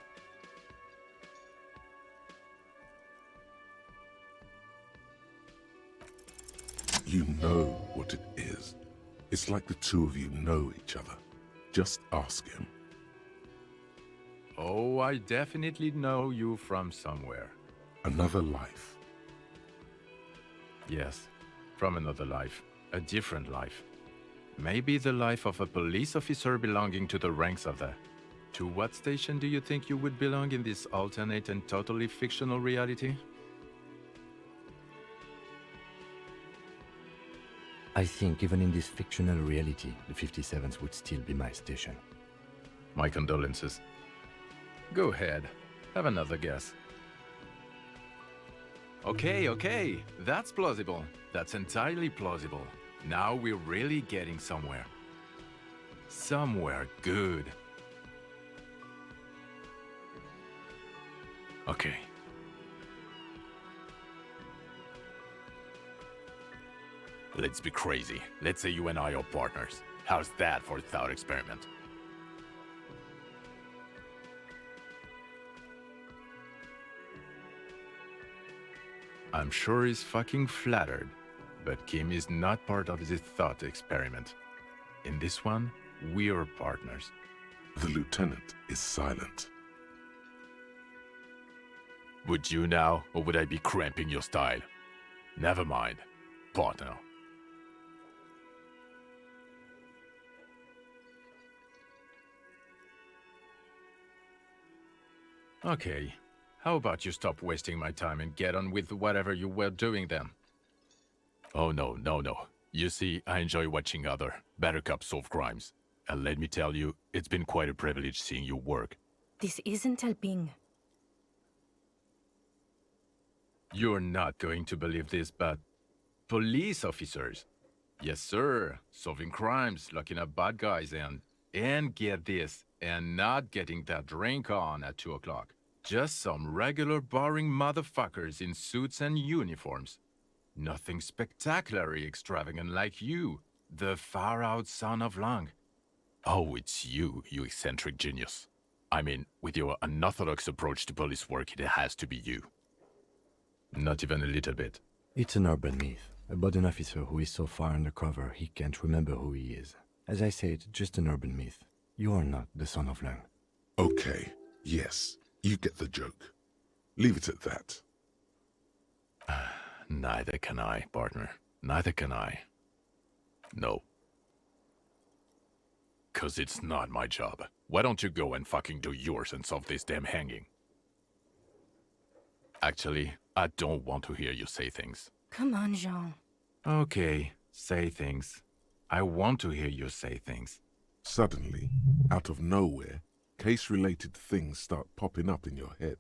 You know what it is. It's like the two of you know each other. Just ask him. Oh, I definitely know you from somewhere. Another life. Yes, from another life. A different life. Maybe the life of a police officer belonging to the ranks of the... To what station do you think you would belong in this alternate and totally fictional reality? I think even in this fictional reality, the 57th would still be my station. My condolences. Go ahead. Have another guess. Okay. That's plausible. That's entirely plausible. Now we're really getting somewhere. Somewhere good. Okay. Let's be crazy. Let's say you and I are partners. How's that for a thought experiment? I'm sure he's fucking flattered, but Kim is not part of this thought experiment. In this one, we're partners. The lieutenant is silent. Would you now, or would I be cramping your style? Never mind. Partner. Okay. How about you stop wasting my time and get on with whatever you were doing then? Oh, no. You see, I enjoy watching other better cops solve crimes. And let me tell you, it's been quite a privilege seeing you work. This isn't helping. You're not going to believe this, but... police officers. Yes, sir. Solving crimes, locking up bad guys, and get this, and not getting that drink on at 2 o'clock. Just some regular boring motherfuckers in suits and uniforms. Nothing spectacularly extravagant like you, the far-out son of Lang. Oh, it's you eccentric genius. I mean, with your unorthodox approach to police work, it has to be you. Not even a little bit. It's an urban myth about an officer who is so far undercover he can't remember who he is. As I said, just an urban myth. You are not the son of Lang. Okay, yes, you get the joke. Leave it at that. Neither can I, partner. Neither can I. No. 'Cause it's not my job. Why don't you go and fucking do yours and solve this damn hanging? Actually, I don't want to hear you say things. Come on, Jean. Okay, say things. I want to hear you say things. Suddenly, out of nowhere, case-related things start popping up in your head.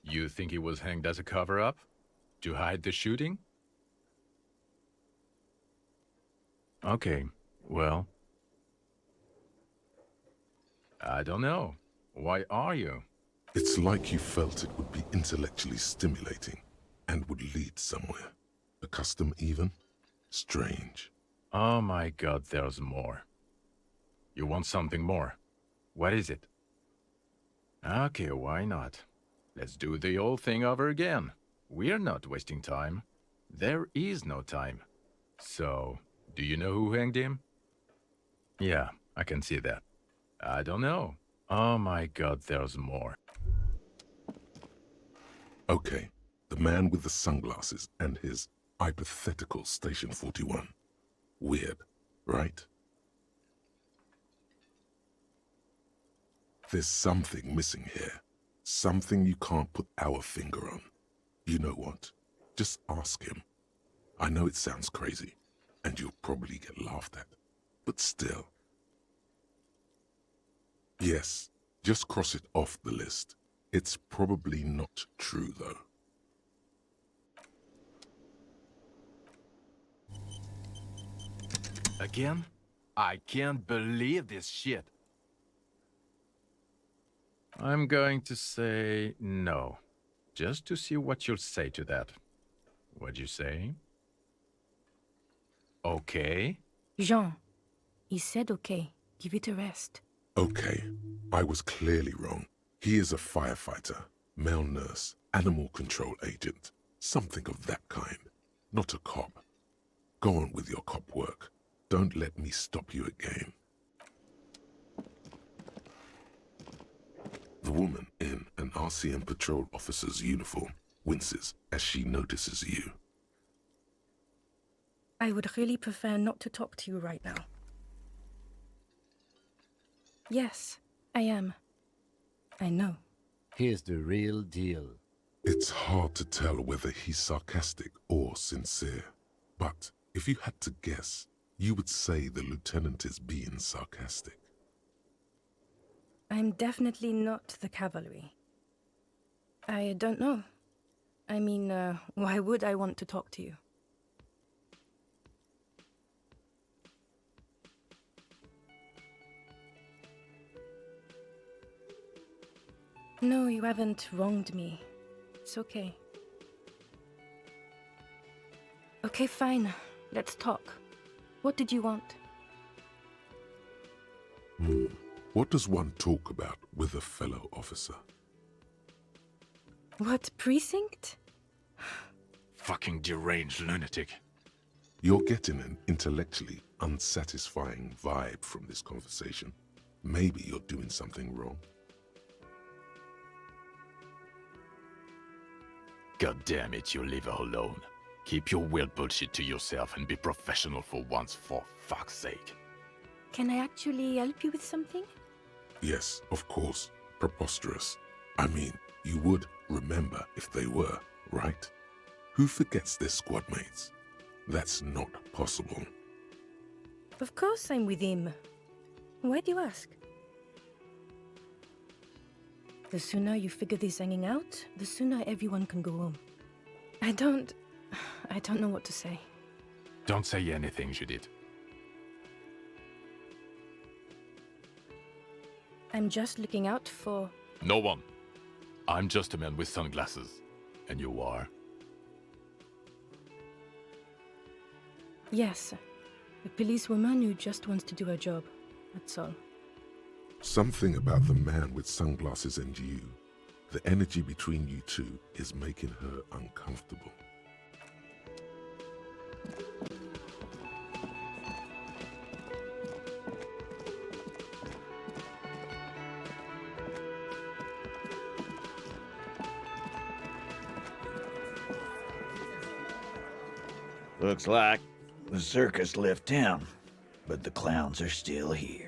You think he was hanged as a cover-up? To hide the shooting? Okay, well... I don't know. Why are you? It's like you felt it would be intellectually stimulating and would lead somewhere. A custom even? Strange. Oh my god, there's more. You want something more? What is it? Okay, why not? Let's do the old thing over again. We're not wasting time. There is no time. So, do you know who hanged him? Yeah, I can see that. I don't know. Oh my god, there's more. Okay, the man with the sunglasses and his hypothetical Station 41. Weird, right? There's something missing here. Something you can't put our finger on. You know what? Just ask him. I know it sounds crazy, and you'll probably get laughed at. But still. Yes, just cross it off the list. It's probably not true, though. Again? I can't believe this shit. I'm going to say no, just to see what you'll say to that. What'd you say? Okay? Jean, he said okay. Give it a rest. Okay, I was clearly wrong. He is a firefighter, male nurse, animal control agent, something of that kind. Not a cop. Go on with your cop work. Don't let me stop you again. The woman in an RCM patrol officer's uniform winces as she notices you. I would really prefer not to talk to you right now. Yes, I am. I know. Here's the real deal. It's hard to tell whether he's sarcastic or sincere. But if you had to guess, you would say the lieutenant is being sarcastic. I'm definitely not the cavalry. I don't know. I mean, why would I want to talk to you? No, you haven't wronged me. It's okay. Okay, fine. Let's talk. What did you want? What does one talk about with a fellow officer? What precinct? Fucking deranged lunatic. You're getting an intellectually unsatisfying vibe from this conversation. Maybe you're doing something wrong. God damn it, you leave her alone. Keep your weird bullshit to yourself and be professional for once, for fuck's sake. Can I actually help you with something? Yes, of course. Preposterous. I mean, you would remember if they were, right? Who forgets their squad mates? That's not possible. Of course I'm with him. Why do you ask? The sooner you figure this hanging out, the sooner everyone can go home. I don't know what to say. Don't say anything, Judith. I'm just looking out for... No one. I'm just a man with sunglasses. And you are? Yes, a policewoman who just wants to do her job. That's all. Something about the man with sunglasses and you, the energy between you two is making her uncomfortable. Looks like the circus left town, but the clowns are still here.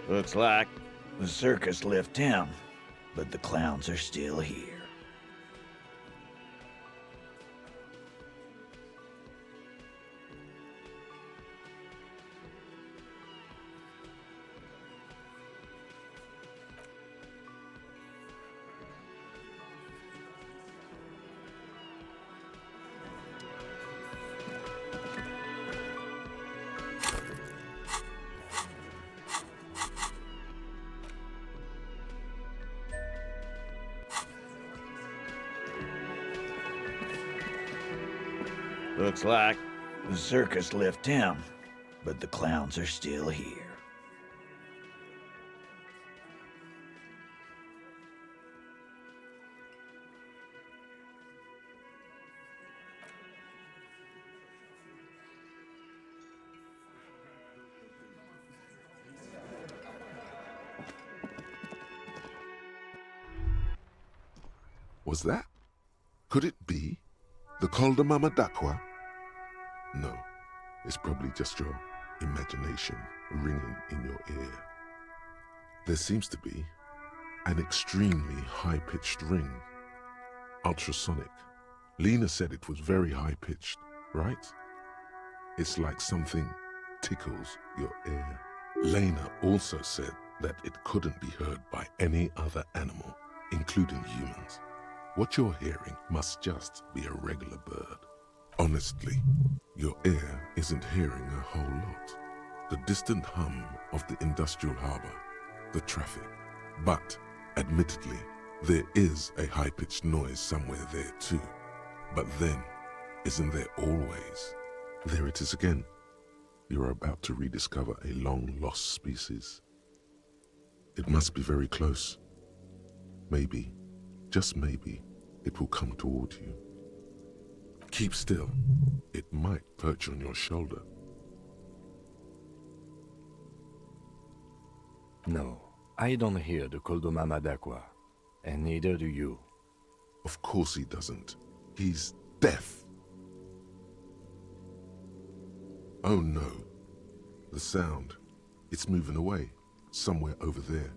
Looks like the circus left him, but the clowns are still here. Looks like the circus left him, but the clowns are still here. Was that? Could it be? The Coldamama Dakwa? No, it's probably just your imagination ringing in your ear. There seems to be an extremely high-pitched ring. Ultrasonic. Lena said it was very high-pitched, right? It's like something tickles your ear. Lena also said that it couldn't be heard by any other animal, including humans. What you're hearing must just be a regular bird. Honestly, your ear isn't hearing a whole lot. The distant hum of the industrial harbor, the traffic. But, admittedly, there is a high-pitched noise somewhere there too. But then, isn't there always? There it is again. You're about to rediscover a long-lost species. It must be very close. Maybe, just maybe, it will come toward you. Keep still. It might perch on your shoulder. No, I don't hear the Coldamama Dakwa, and neither do you. Of course he doesn't. He's deaf. Oh no. The sound. It's moving away. Somewhere over there.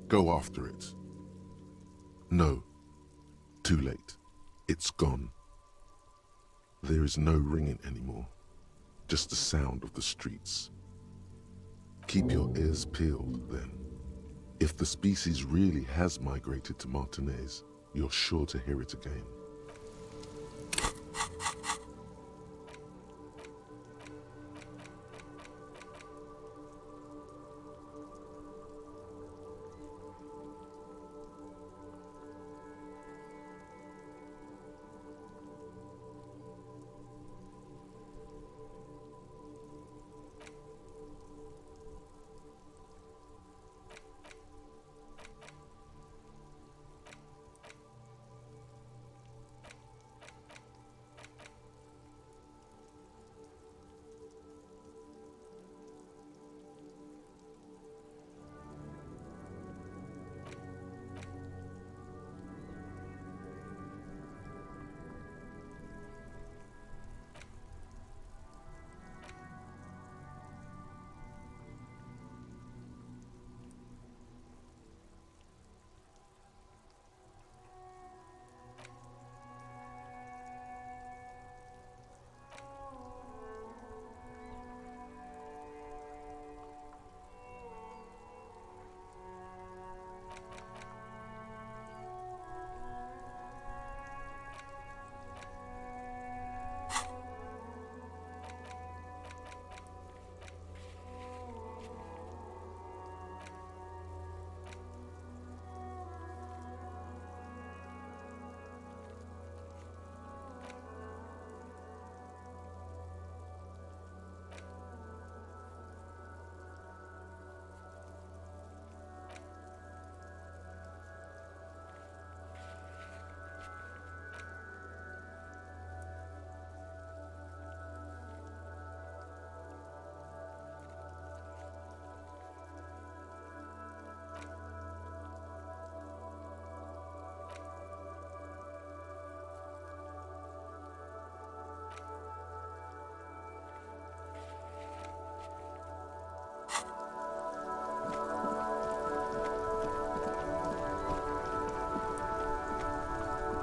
Go after it. No. Too late. It's gone. There is no ringing anymore. Just the sound of the streets. Keep your ears peeled, then. If the species really has migrated to Martinez, you're sure to hear it again.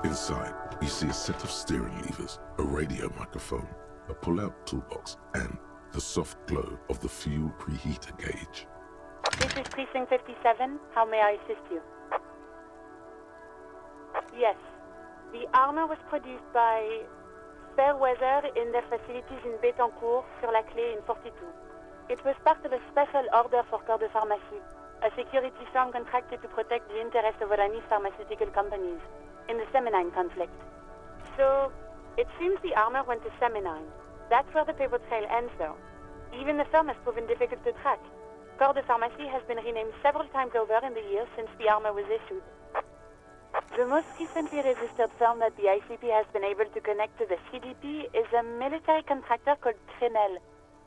Inside, you see a set of steering levers, a radio microphone, a pull-out toolbox, and the soft glow of the fuel preheater gauge. This is Precinct 57. How may I assist you? Yes. The armor was produced by Fairweather in their facilities in Bétancourt, sur la Clé in 42. It was part of a special order for Corps de Pharmacie, a security firm contracted to protect the interests of Oranese pharmaceutical companies in the Semenine conflict. So, it seems the armor went to Semenine. That's where the paper trail ends, though. Even the firm has proven difficult to track. Corps de Pharmacie has been renamed several times over in the years since the armor was issued. The most recently registered firm that the ICP has been able to connect to the CDP is a military contractor called Trinell,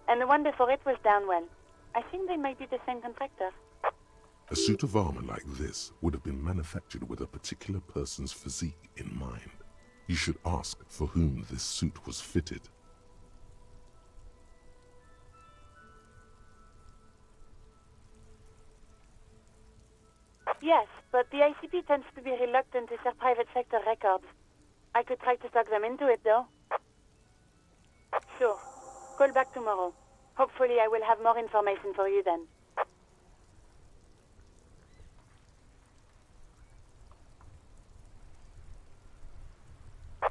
and the one before it was Downwell. I think they might be the same contractor. A suit of armor like this would have been manufactured with a particular person's physique in mind. You should ask for whom this suit was fitted. Yes, but the ICP tends to be reluctant to share private sector records. I could try to talk them into it, though. Sure. Call back tomorrow. Hopefully I will have more information for you then.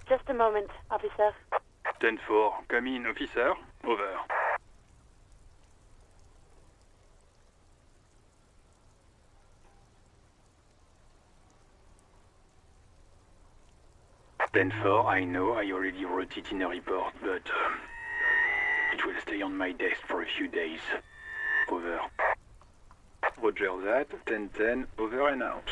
Just a moment, officer. 10-4, come in, officer. Over. I know I already wrote it in a report, but it will stay on my desk for a few days. Over. Roger that. 10-10, over and out.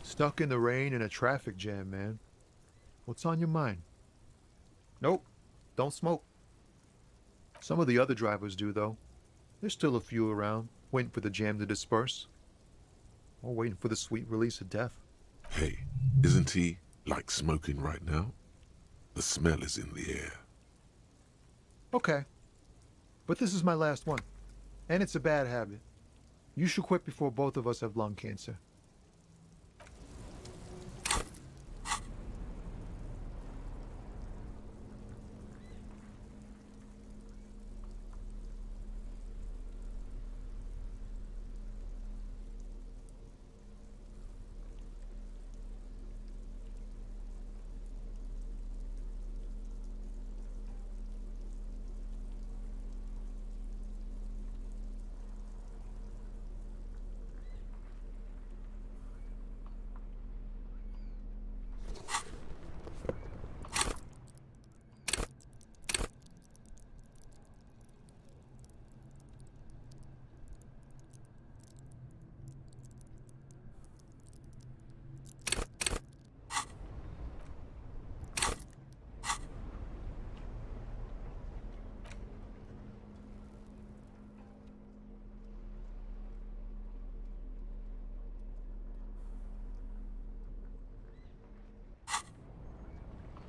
Stuck in the rain in a traffic jam, man. What's on your mind? Nope, don't smoke. Some of the other drivers do, though. There's still a few around, waiting for the jam to disperse. Or waiting for the sweet release of death. Hey, isn't he like smoking right now? The smell is in the air. Okay. But this is my last one. And it's a bad habit. You should quit before both of us have lung cancer.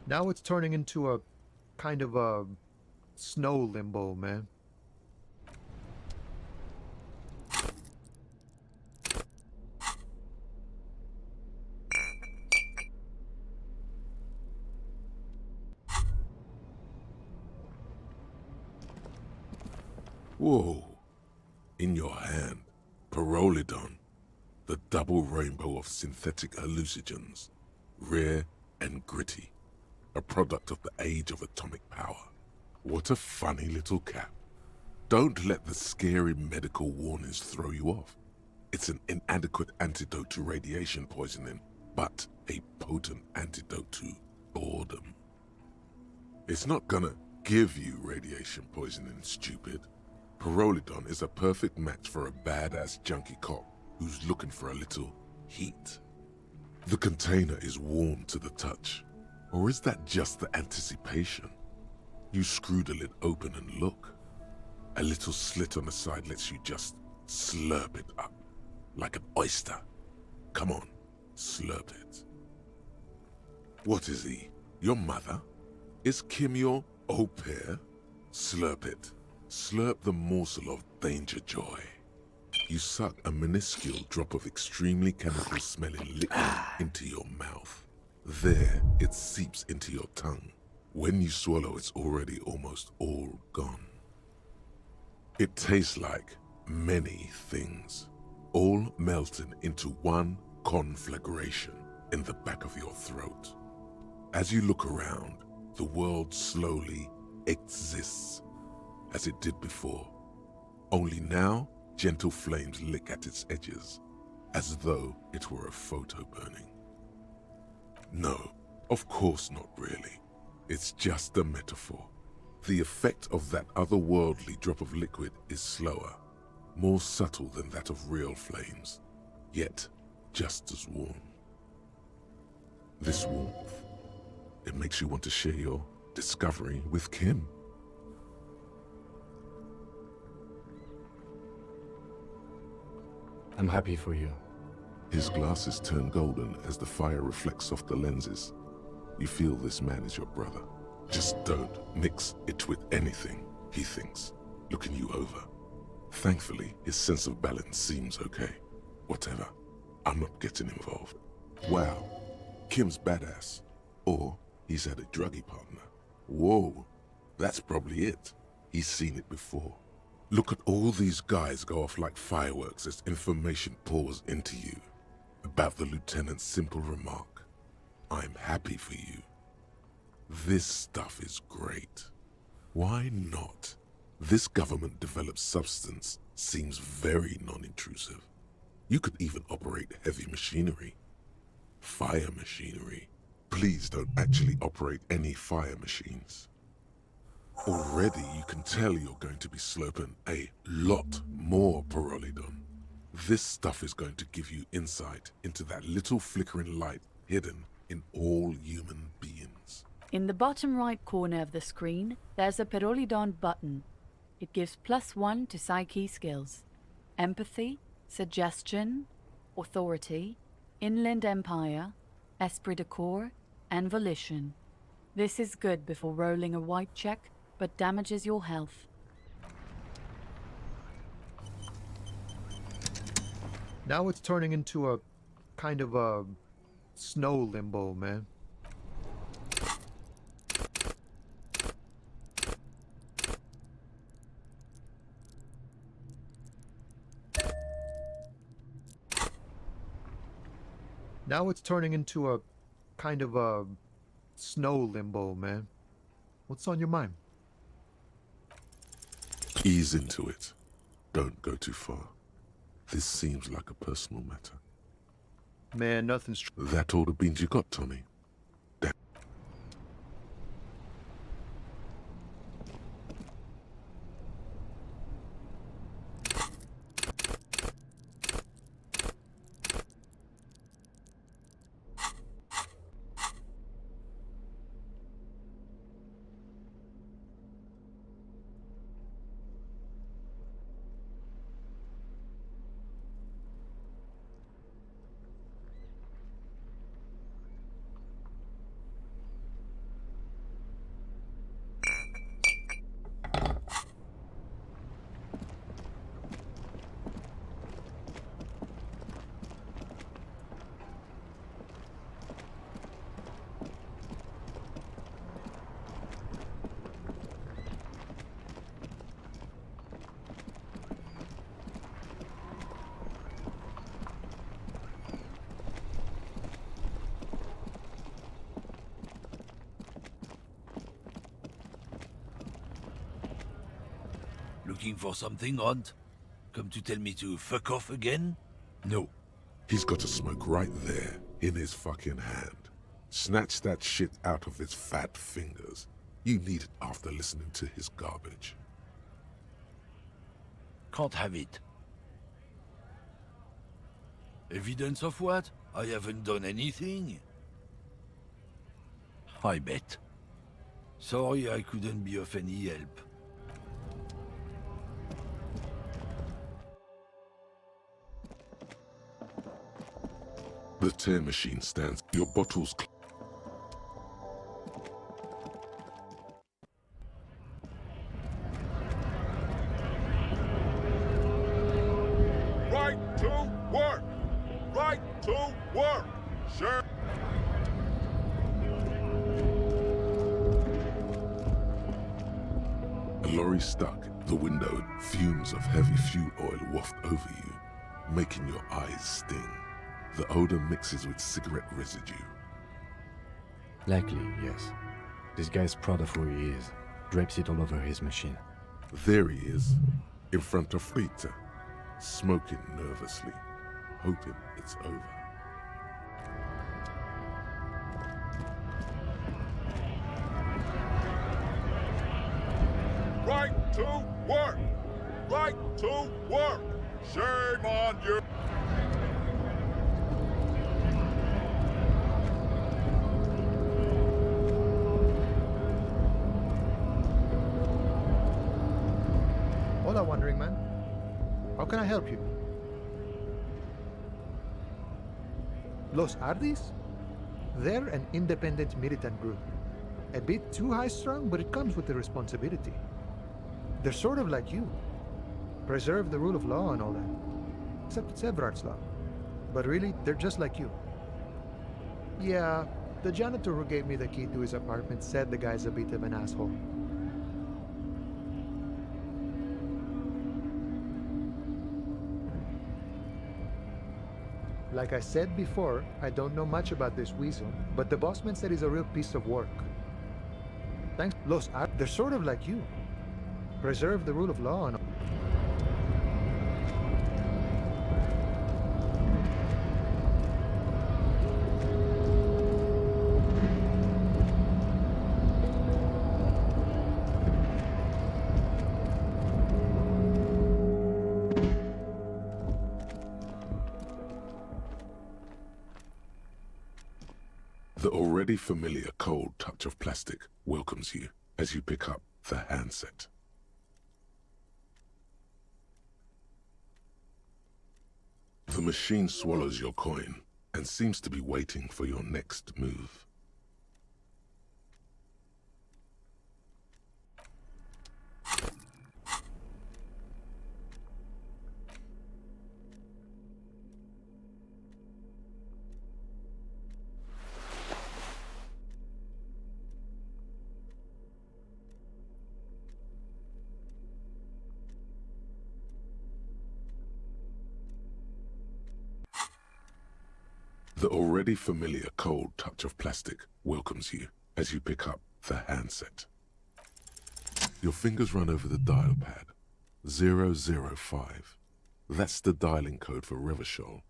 Now it's turning into a kind of a snow limbo, man. Whoa. In your hand, Pyrrolidon, the double rainbow of synthetic hallucinogens, rare and gritty, a product of the age of atomic power. What a funny little cap. Don't let the scary medical warnings throw you off. It's an inadequate antidote to radiation poisoning, but a potent antidote to boredom. It's not gonna give you radiation poisoning, stupid. Pyrrolidon is a perfect match for a badass junkie cop who's looking for a little heat. The container is warm to the touch, or is that just the anticipation? You screw the lid open and look. A little slit on the side lets you just Slurp it up. Like an oyster. Come on, slurp it. What is he? Your mother? Is Kim your au pair? Slurp it. Slurp the morsel of danger joy. You suck a minuscule drop of extremely chemical-smelling liquid into your mouth. There, it seeps into your tongue. When you swallow, it's already almost all gone. It tastes like many things, all melting into one conflagration in the back of your throat. As you look around, the world slowly exists as it did before. Only now, gentle flames lick at its edges, as though it were a photo burning. No, of course not really. It's just a metaphor. The effect of that otherworldly drop of liquid is slower, more subtle than that of real flames, yet just as warm. This warmth, it makes you want to share your discovery with Kim. I'm happy for you. His glasses turn golden as the fire reflects off the lenses. You feel this man is your brother. Just don't mix it with anything, he thinks, looking you over. Thankfully, his sense of balance seems okay. Whatever, I'm not getting involved. Wow, Kim's badass. Or he's had a druggie partner. Whoa, that's probably it. He's seen it before. Look at all these guys go off like fireworks as information pours into you. About the lieutenant's simple remark, I'm happy for you. This stuff is great. Why not? This government-developed substance seems very non-intrusive. You could even operate heavy machinery. Fire machinery. Please don't actually operate any fire machines. Already you can tell you're going to be slurping a lot more Pyrrolidon. This stuff is going to give you insight into that little flickering light hidden in all human beings. In the bottom right corner of the screen, there's a Pyrrolidon button. It gives +1 to psyche skills. Empathy, suggestion, authority, inland empire, esprit de corps, and volition. This is good before rolling a white check, but damages your health. Now it's turning into a kind of a snow limbo, man. Now it's turning into a kind of a snow limbo, man. What's on your mind? Ease into it. Don't go too far. This seems like a personal matter. Man, nothing's... That all the beans you got, Tommy? Looking for something, Hunt? Come to tell me to fuck off again? No. He's got a smoke right there, in his fucking hand. Snatch that shit out of his fat fingers. You need it after listening to his garbage. Can't have it. Evidence of what? I haven't done anything. I bet. Sorry I couldn't be of any help. The tear machine stands. Your bottles. Right to work! Right to work! Sure. A lorry stuck. The window. Fumes of heavy fuel oil waft over you, making your eyes sting. The odor mixes with cigarette residue. Likely, yes. This guy's proud of who he is. Drapes it all over his machine. There he is, in front of Rita, smoking nervously, hoping it's over. Right to work! Right to work! Shame on you! Hola, Wandering Man. How can I help you? Los Ardis? They're an independent militant group. A bit too high-strung, but it comes with the responsibility. They're sort of like you. Preserve the rule of law and all that. Except it's Everard's law. But really, they're just like you. Yeah, the janitor who gave me the key to his apartment said the guy's a bit of an asshole. Like I said before, I don't know much about this weasel, but the bossman said he's a real piece of work. Thanks, Los Ar- they're sort of like you. Preserve the rule of law and... The already familiar cold touch of plastic welcomes you as you pick up the handset. The machine swallows your coin and seems to be waiting for your next move. The already familiar cold touch of plastic welcomes you as you pick up the handset. Your fingers run over the dial pad. 005. That's the dialing code for Revachol.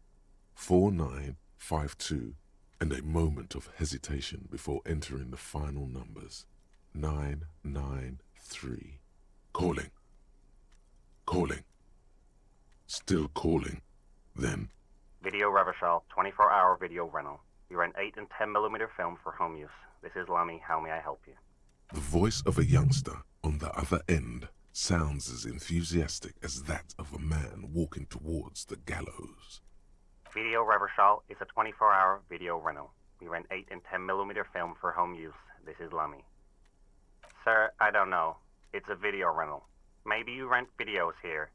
4952, and a moment of hesitation before entering the final numbers. 993. Calling. Calling. Still calling. Then... Video Revachol, 24-hour video rental. We rent 8 and 10mm film for home use. This is Lamy. How may I help you? The voice of a youngster on the other end sounds as enthusiastic as that of a man walking towards the gallows. Video Revachol is a 24-hour video rental. We rent 8 and 10mm film for home use. This is Lamy. Sir, I don't know. It's a video rental. Maybe you rent videos here.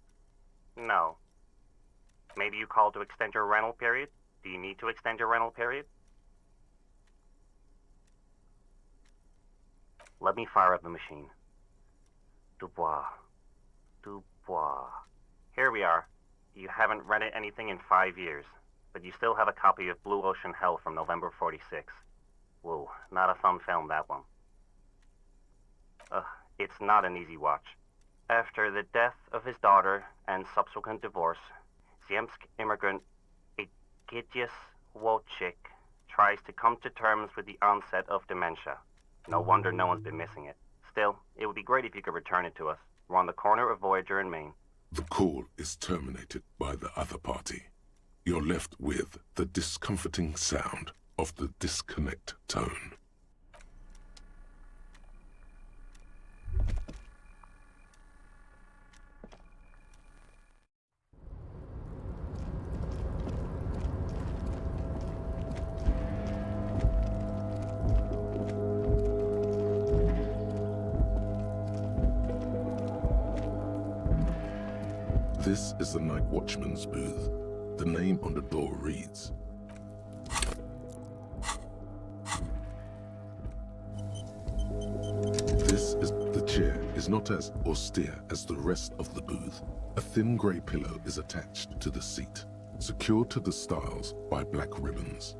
No. Maybe you called to extend your rental period? Do you need to extend your rental period? Let me fire up the machine. Dubois. Dubois. Here we are. You haven't rented anything in 5 years, but you still have a copy of Blue Ocean Hell from November 46. Whoa, not a fun film, that one. It's not an easy watch. After the death of his daughter and subsequent divorce, Ziemsk immigrant Egidius Wojcik tries to come to terms with the onset of dementia. No wonder no one's been missing it. Still, it would be great if you could return it to us. We're on the corner of Voyager and Main. The call is terminated by the other party. You're left with the discomforting sound of the disconnect tone. This is the night watchman's booth. The name on the door reads, the chair is not as austere as the rest of the booth. A thin grey pillow is attached to the seat, secured to the stiles by black ribbons.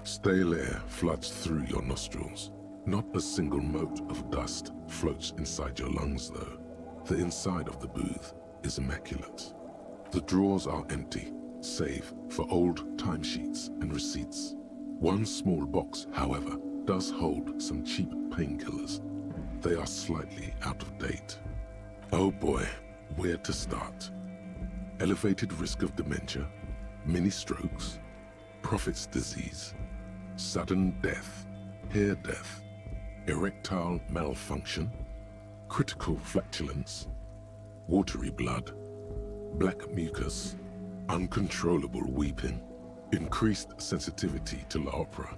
Stale air floods through your nostrils. Not a single mote of dust floats inside your lungs, though. The inside of the booth is immaculate. The drawers are empty, save for old timesheets and receipts. One small box, however, does hold some cheap painkillers. They are slightly out of date. Oh boy, where to start? Elevated risk of dementia, mini strokes, prophet's disease, sudden death, hair death, erectile malfunction, critical flatulence, watery blood, black mucus, uncontrollable weeping, increased sensitivity to La Opera,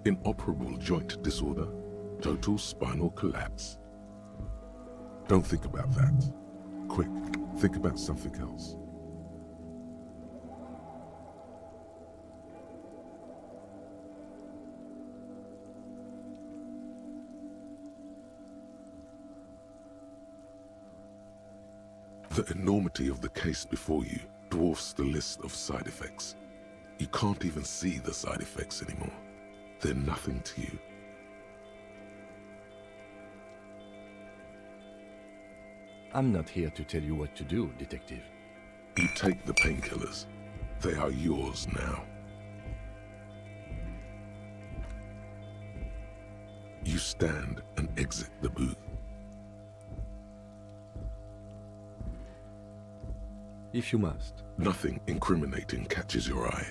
inoperable joint disorder, total spinal collapse. Don't think about that. Quick, think about something else. The enormity of the case before you dwarfs the list of side effects. You can't even see the side effects anymore. They're nothing to you. I'm not here to tell you what to do, detective. You take the painkillers. They are yours now. You stand and exit the booth. If you must. Nothing incriminating catches your eye.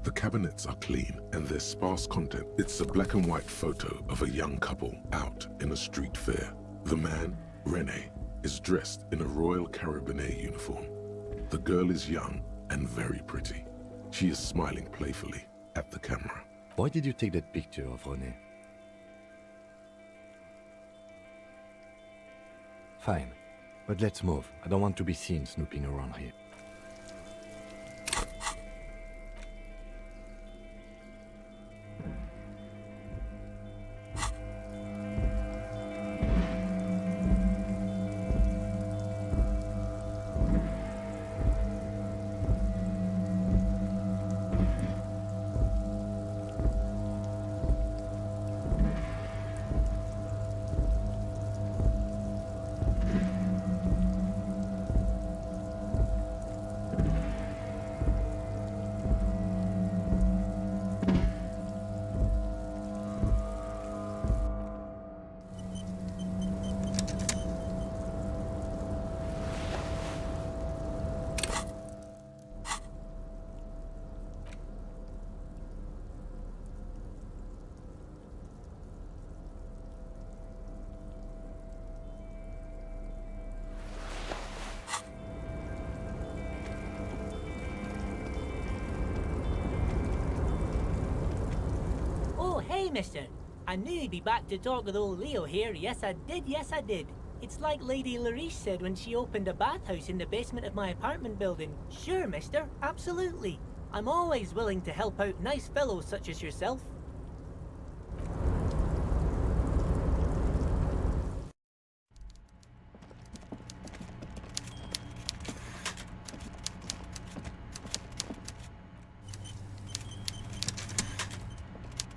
The cabinets are clean and there's sparse content. It's a black and white photo of a young couple out in a street fair. The man, René, is dressed in a Royal Carabinieri uniform. The girl is young and very pretty. She is smiling playfully at the camera. Why did you take that picture of René? Fine, but let's move. I don't want to be seen snooping around here. Hey, mister. I knew you'd be back to talk with old Leo here. Yes, I did. It's like Lady Larice said when she opened a bathhouse in the basement of my apartment building. Sure, mister. Absolutely. I'm always willing to help out nice fellows such as yourself.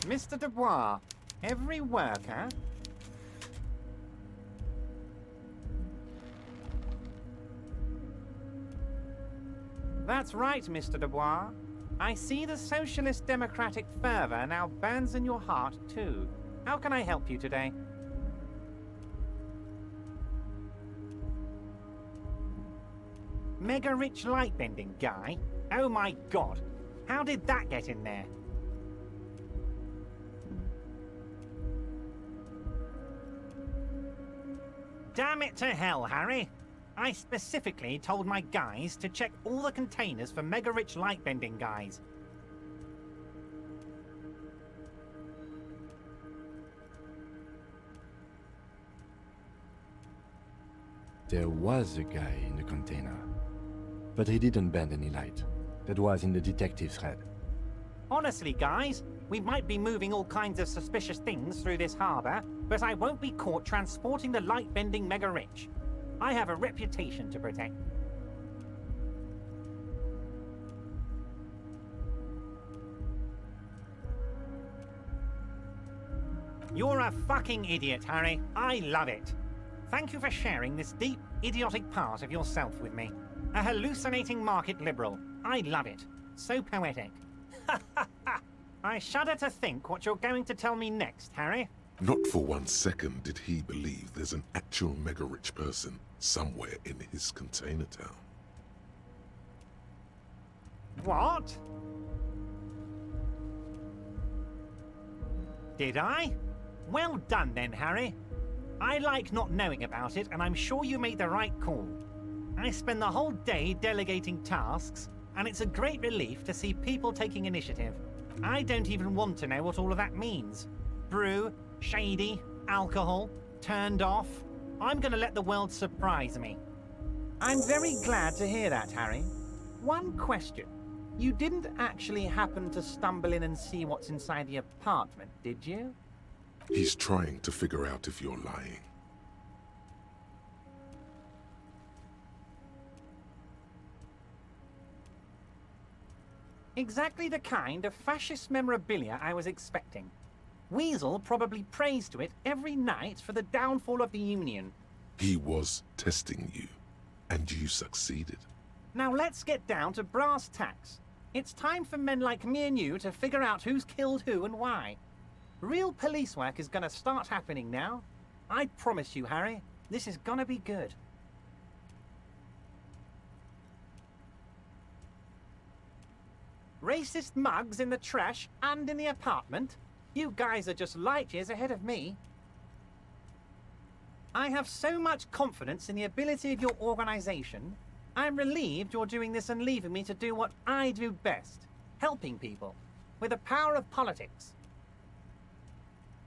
Mr. Dubois, every worker... That's right, Mr. Dubois. I see the socialist democratic fervor now burns in your heart, too. How can I help you today? Mega-rich light-bending guy? Oh my god! How did that get in there? Damn it to hell, Harry! I specifically told my guys to check all the containers for mega-rich light-bending guys. There was a guy in the container. but he didn't bend any light. That was in the detective's head. Honestly, guys, we might be moving all kinds of suspicious things through this harbor, but I won't be caught transporting the light-bending mega-rich. I have a reputation to protect. You're a fucking idiot, Harry. I love it. Thank you for sharing this deep, idiotic part of yourself with me. A hallucinating market liberal. I love it. So poetic. I shudder to think what you're going to tell me next, Harry. Not for 1 second did he believe there's an actual mega-rich person somewhere in his container town. What? Did I? Well done then, Harry. I like not knowing about it, and I'm sure you made the right call. I spend the whole day delegating tasks, and it's a great relief to see people taking initiative. I don't even want to know what all of that means. Brew, shady, alcohol, turned off. I'm gonna let the world surprise me. I'm very glad to hear that, Harry. One question. You didn't actually happen to stumble in and see what's inside the apartment, did you? He's trying to figure out if you're lying. Exactly the kind of fascist memorabilia I was expecting. Weasel probably prays to it every night for the downfall of the Union. He was testing you, and you succeeded. Now let's get down to brass tacks. It's time for men like me and you to figure out who's killed who and why. Real police work is gonna start happening now. I promise you, Harry, this is gonna be good. Racist mugs in the trash and in the apartment? You guys are just light years ahead of me. I have so much confidence in the ability of your organization. I'm relieved you're doing this and leaving me to do what I do best. Helping people. With the power of politics.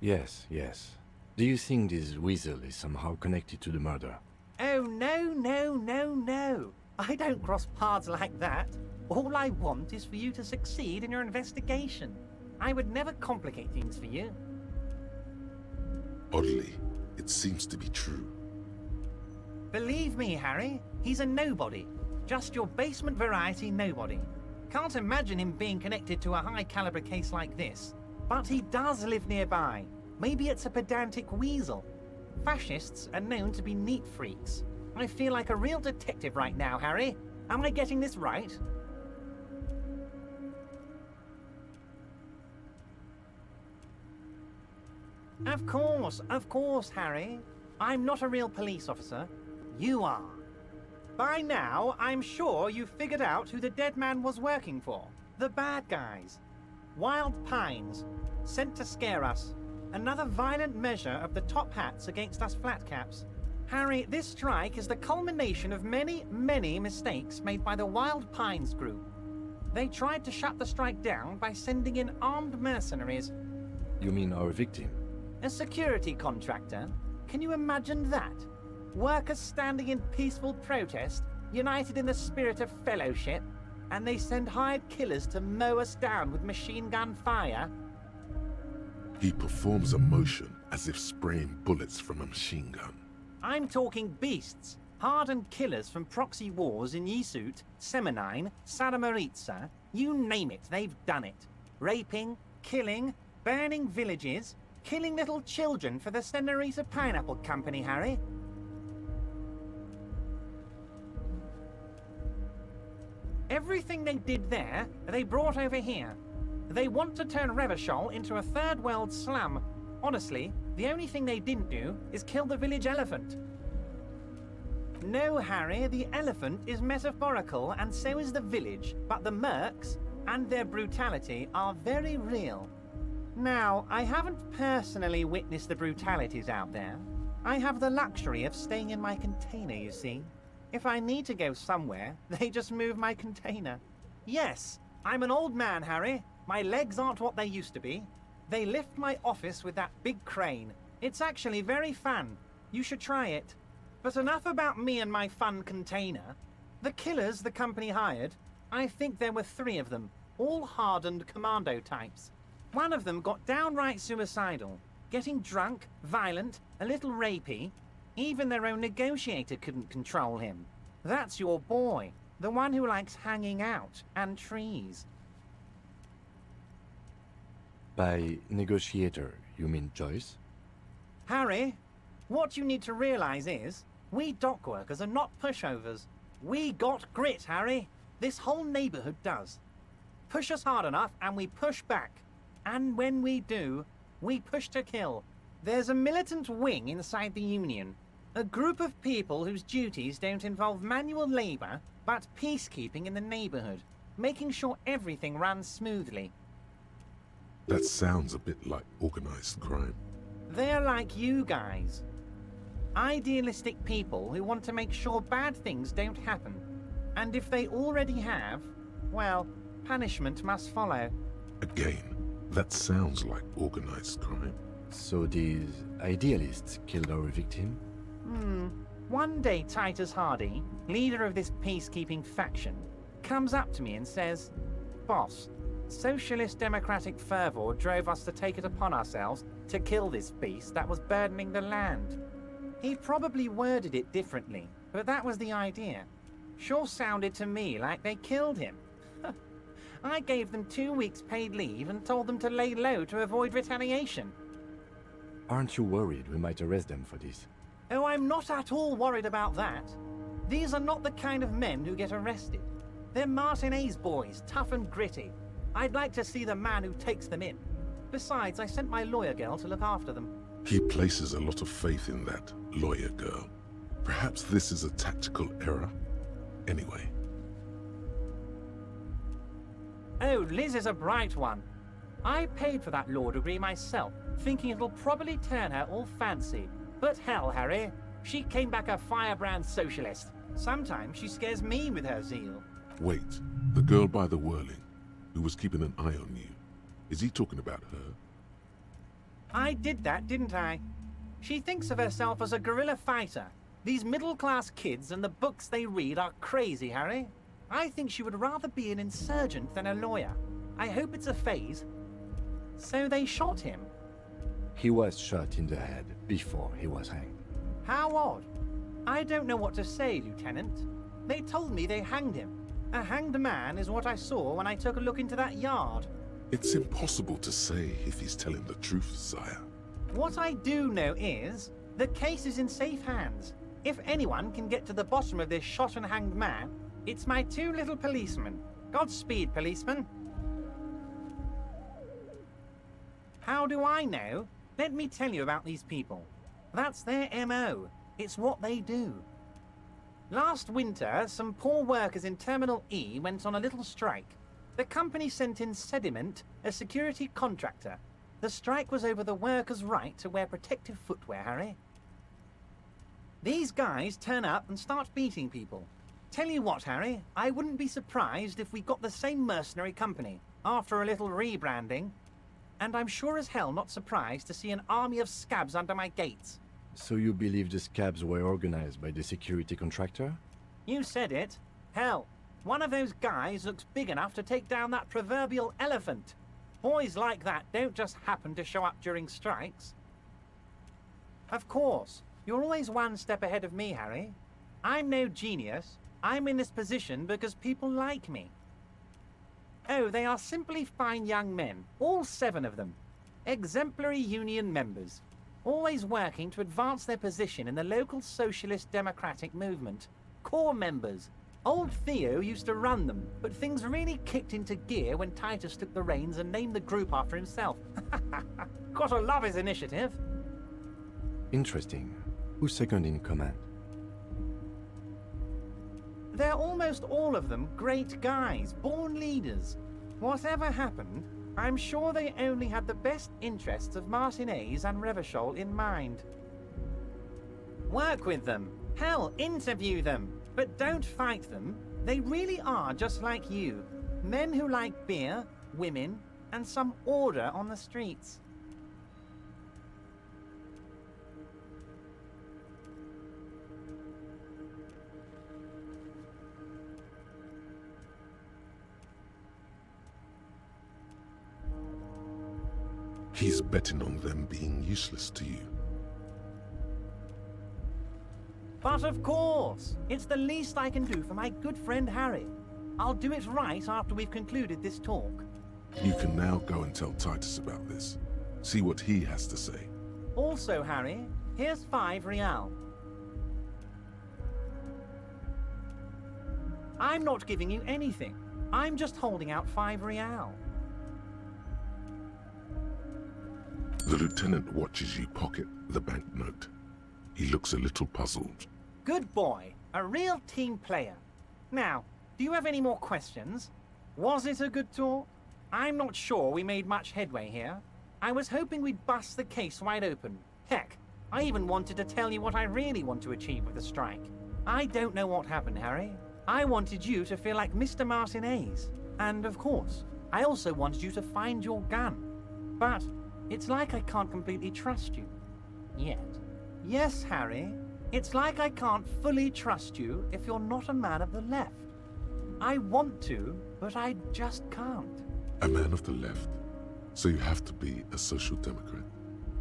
Yes, yes. Do you think this weasel is somehow connected to the murder? Oh, no, no, no, no. I don't cross paths like that. All I want is for you to succeed in your investigation. I would never complicate things for you. Oddly, it seems to be true. Believe me, Harry, he's a nobody. Just your basement variety nobody. Can't imagine him being connected to a high-caliber case like this. But he does live nearby. Maybe it's a pedantic weasel. Fascists are known to be neat freaks. I feel like a real detective right now, Harry. Am I getting this right? Of course, Harry. I'm not a real police officer. You are. By now, I'm sure you've figured out who the dead man was working for. The bad guys. Wild Pines. Sent to scare us. Another violent measure of the top hats against us flatcaps. Harry, this strike is the culmination of many, many mistakes made by the Wild Pines group. They tried to shut the strike down by sending in armed mercenaries. You mean our victim? A security contractor? Can you imagine that? Workers standing in peaceful protest, united in the spirit of fellowship, and they send hired killers to mow us down with machine gun fire? He performs a motion as if spraying bullets from a machine gun. I'm talking beasts. Hardened killers from proxy wars in Yisut, Semenine, Sadamoritsa, you name it, they've done it. Raping, killing, burning villages, killing little children for the Senorita Pineapple Company, Harry. Everything they did there, they brought over here. They want to turn Revachol into a third world slum. Honestly, the only thing they didn't do is kill the village elephant. No, Harry, the elephant is metaphorical and so is the village, but the mercs and their brutality are very real. Now, I haven't personally witnessed the brutalities out there. I have the luxury of staying in my container, you see. If I need to go somewhere, they just move my container. Yes, I'm an old man, Harry. My legs aren't what they used to be. They lift my office with that big crane. It's actually very fun. You should try it. But enough about me and my fun container. The killers the company hired, I think there were 3 of them, all hardened commando types. One of them got downright suicidal, getting drunk, violent, a little rapey. Even their own negotiator couldn't control him. That's your boy, the one who likes hanging out and trees. By negotiator, you mean Joyce? Harry, what you need to realize is, we dock workers are not pushovers. We got grit, Harry. This whole neighborhood does. Push us hard enough and we push back. And when we do, we push to kill. There's a militant wing inside the Union. A group of people whose duties don't involve manual labor, but peacekeeping in the neighborhood, making sure everything runs smoothly. That sounds a bit like organized crime. They're like you guys. Idealistic people who want to make sure bad things don't happen. And if they already have, well, punishment must follow. Again, that sounds like organized crime. So these idealists killed our victim? One day Titus Hardy, leader of this peacekeeping faction, comes up to me and says, "Boss, socialist democratic fervor drove us to take it upon ourselves to kill this beast that was burdening the land." He probably worded it differently, but that was the idea. Sure sounded to me like they killed him. I gave them 2 weeks paid leave and told them to lay low to avoid retaliation. Aren't you worried we might arrest them for this? Oh, I'm not at all worried about that. These are not the kind of men who get arrested. They're Martinez boys, tough and gritty. I'd like to see the man who takes them in. Besides, I sent my lawyer girl to look after them. He places a lot of faith in that lawyer girl. Perhaps this is a tactical error. Anyway. Oh, Liz is a bright one. I paid for that law degree myself, thinking it'll probably turn her all fancy. But hell, Harry, she came back a firebrand socialist. Sometimes she scares me with her zeal. Wait, the girl by the whirling, who was keeping an eye on you. Is he talking about her? I did that, didn't I? She thinks of herself as a guerrilla fighter. These middle-class kids and the books they read are crazy, Harry. I think she would rather be an insurgent than a lawyer. I hope it's a phase. So they shot him. He was shot in the head before he was hanged. How odd. I don't know what to say, Lieutenant. They told me they hanged him. A hanged man is what I saw when I took a look into that yard. It's impossible to say if he's telling the truth, sire. What I do know is, the case is in safe hands. If anyone can get to the bottom of this shot and hanged man, it's my 2 little policemen. Godspeed, policeman. How do I know? Let me tell you about these people. That's their MO. It's what they do. Last winter, some poor workers in Terminal E went on a little strike. The company sent in Sediment, a security contractor. The strike was over the workers' right to wear protective footwear, Harry. These guys turn up and start beating people. Tell you what, Harry, I wouldn't be surprised if we got the same mercenary company, after a little rebranding. And I'm sure as hell not surprised to see an army of scabs under my gates. So you believe the scabs were organized by the security contractor? You said it. Hell, one of those guys looks big enough to take down that proverbial elephant. Boys like that don't just happen to show up during strikes. Of course, you're always one step ahead of me, Harry. I'm no genius. I'm in this position because people like me. Oh, they are simply fine young men, all 7 of them. Exemplary union members, always working to advance their position in the local socialist democratic movement. Core members. Old Theo used to run them, but things really kicked into gear when Titus took the reins and named the group after himself. Gotta love his initiative. Interesting. Who's second in command? They're almost all of them great guys, born leaders. Whatever happened, I'm sure they only had the best interests of Martinez and Revachol in mind. Work with them. Hell, interview them. But don't fight them. They really are just like you. Men who like beer, women, and some order on the streets. He's betting on them being useless to you. But of course, it's the least I can do for my good friend Harry. I'll do it right after we've concluded this talk. You can now go and tell Titus about this. See what he has to say. Also, Harry, here's 5 real. I'm not giving you anything. I'm just holding out 5 real. The lieutenant watches you pocket the banknote. He looks a little puzzled. Good boy. A real team player. Now, do you have any more questions? Was it a good talk? I'm not sure we made much headway here. I was hoping we'd bust the case wide open. Heck, I even wanted to tell you what I really want to achieve with the strike. I don't know what happened, Harry. I wanted you to feel like Mr. Martinez. And of course, I also wanted you to find your gun. But it's like I can't completely trust you. Yet. Yes, Harry. It's like I can't fully trust you if you're not a man of the left. I want to, but I just can't. A man of the left? So you have to be a social democrat?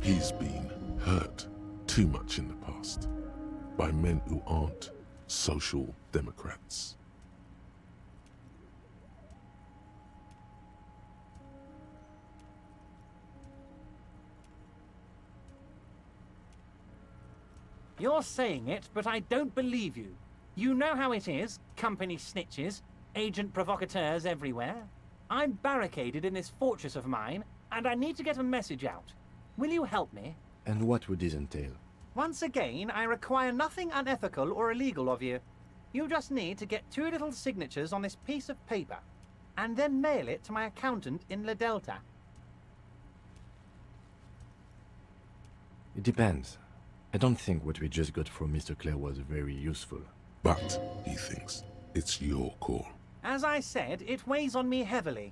He's been hurt too much in the past by men who aren't social democrats. You're saying it, but I don't believe you. You know how it is, company snitches, agent provocateurs everywhere. I'm barricaded in this fortress of mine, and I need to get a message out. Will you help me? And what would this entail? Once again, I require nothing unethical or illegal of you. You just need to get 2 little signatures on this piece of paper, and then mail it to my accountant in La Delta. It depends. I don't think what we just got from Mr. Clare was very useful. But, he thinks, it's your call. As I said, it weighs on me heavily.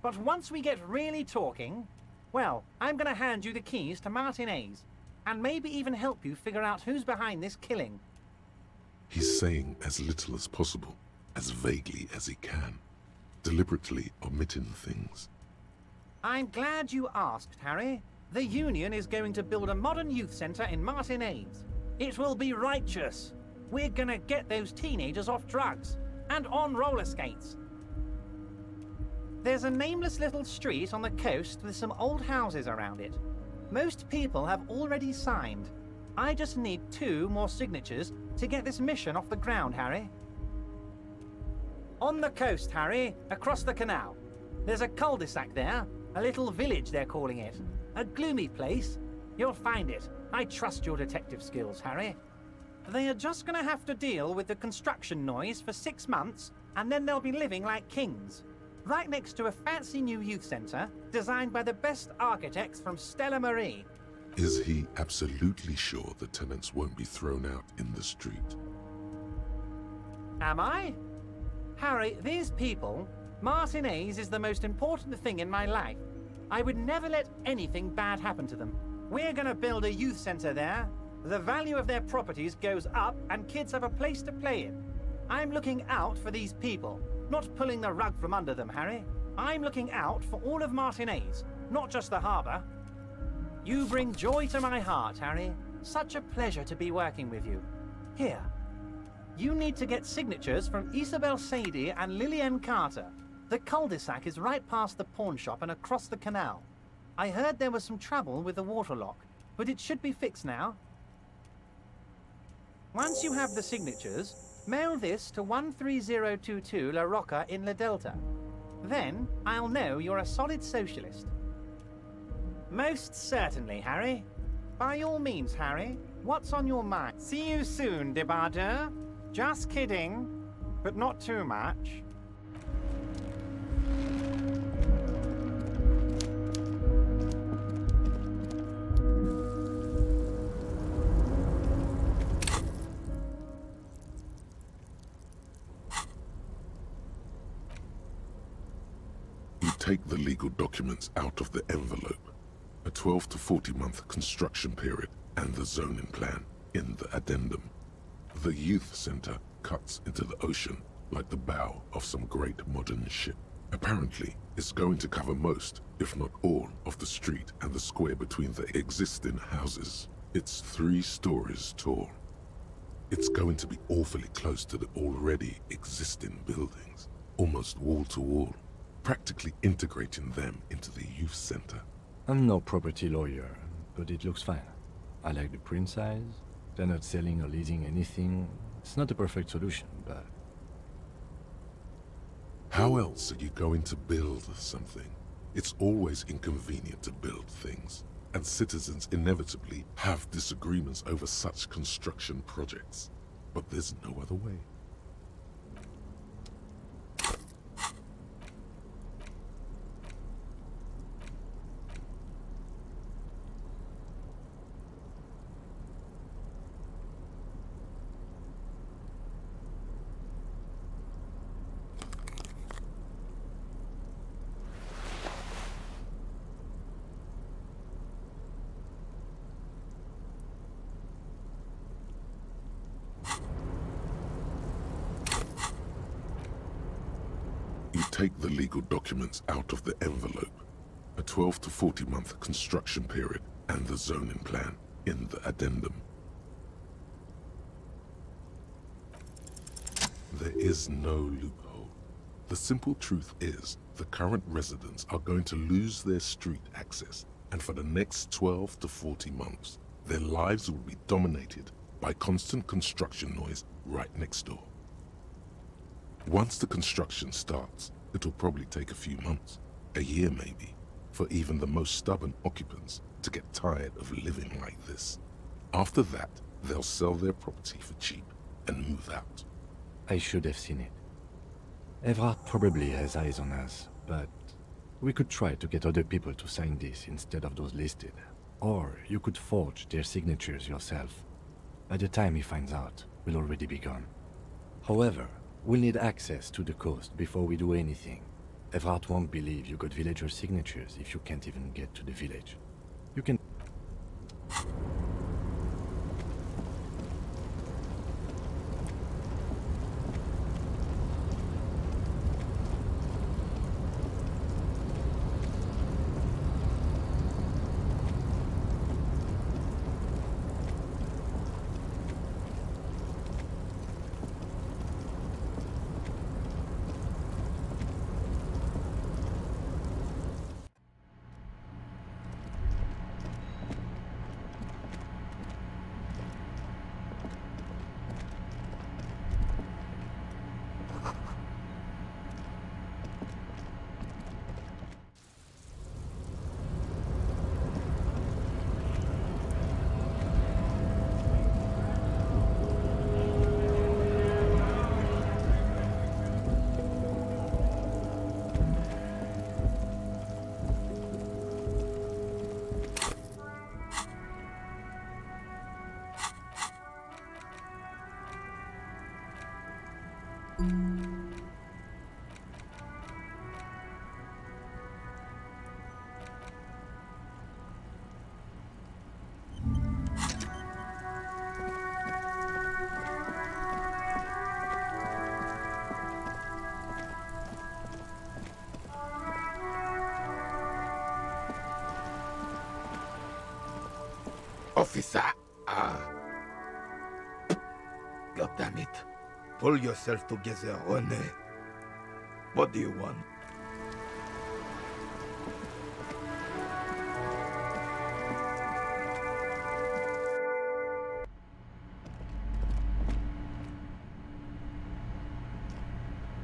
But once we get really talking, well, I'm gonna hand you the keys to Martinez, and maybe even help you figure out who's behind this killing. He's saying as little as possible, as vaguely as he can, deliberately omitting things. I'm glad you asked, Harry. The Union is going to build a modern youth center in Martinez. It will be righteous. We're gonna get those teenagers off drugs and on roller skates. There's a nameless little street on the coast with some old houses around it. Most people have already signed. I just need 2 more signatures to get this mission off the ground, Harry. On the coast, Harry, across the canal. There's a cul-de-sac there, a little village they're calling it. A gloomy place. You'll find it. I trust your detective skills, Harry. They are just gonna have to deal with the construction noise for 6 months, and then they'll be living like kings. Right next to a fancy new youth center, designed by the best architects from Stella Marie. Is he absolutely sure the tenants won't be thrown out in the street? Am I? Harry, these people, Martinez is the most important thing in my life. I would never let anything bad happen to them. We're gonna build a youth center there. The value of their properties goes up and kids have a place to play in. I'm looking out for these people, not pulling the rug from under them, Harry. I'm looking out for all of Martinez, not just the harbor. You bring joy to my heart, Harry. Such a pleasure to be working with you. Here. You need to get signatures from Isabel Sadie and Lillian Carter. The cul-de-sac is right past the pawn shop and across the canal. I heard there was some trouble with the water lock, but it should be fixed now. Once you have the signatures, mail this to 13022 La Rocca in La Delta. Then I'll know you're a solid socialist. Most certainly, Harry. By all means, Harry. What's on your mind? See you soon, Debardeur. Just kidding, but not too much. You take the legal documents out of the envelope. A 12 to 40 month construction period and the zoning plan in the addendum. The youth center cuts into the ocean like the bow of some great modern ship. Apparently, it's going to cover most, if not all, of the street and the square between the existing houses. It's 3 stories tall. It's going to be awfully close to the already existing buildings, almost wall to wall, practically integrating them into the youth center. I'm no property lawyer, but it looks fine. I like the print size. They're not selling or leasing anything. It's not a perfect solution, but... How else are you going to build something? It's always inconvenient to build things, and citizens inevitably have disagreements over such construction projects. But there's no other way. You take the legal documents out of the envelope, a 12 to 40 month construction period, and the zoning plan in the addendum. There is no loophole. The simple truth is, the current residents are going to lose their street access, and for the next 12 to 40 months, their lives will be dominated by constant construction noise right next door. Once the construction starts, it'll probably take a few months, a year maybe, for even the most stubborn occupants to get tired of living like this. After that, they'll sell their property for cheap and move out. I should have seen it. Everard probably has eyes on us, but we could try to get other people to sign this instead of those listed. Or you could forge their signatures yourself. By the time he finds out, we'll already be gone. However, we'll need access to the coast before we do anything. Everard won't believe you got villager signatures if you can't even get to the village. You can... Officer! God damn it. Pull yourself together, René. What do you want?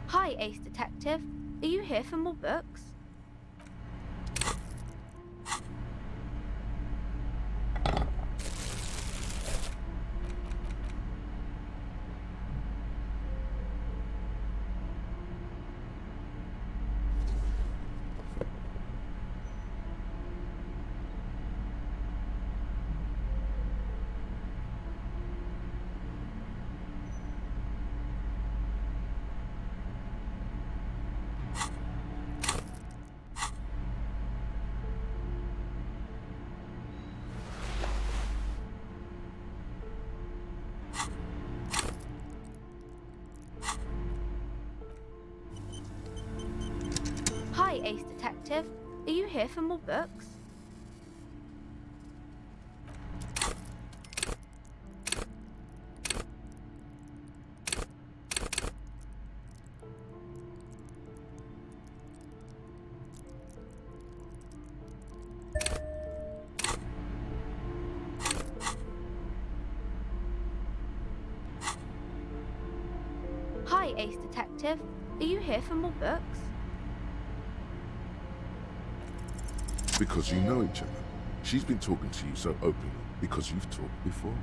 Hi, Ace Detective. Are you here for more books? Ace Detective. Are you here for more books? Hi, Ace Detective. Are you here for more books? Because you know each other. She's been talking to you so openly because you've talked before.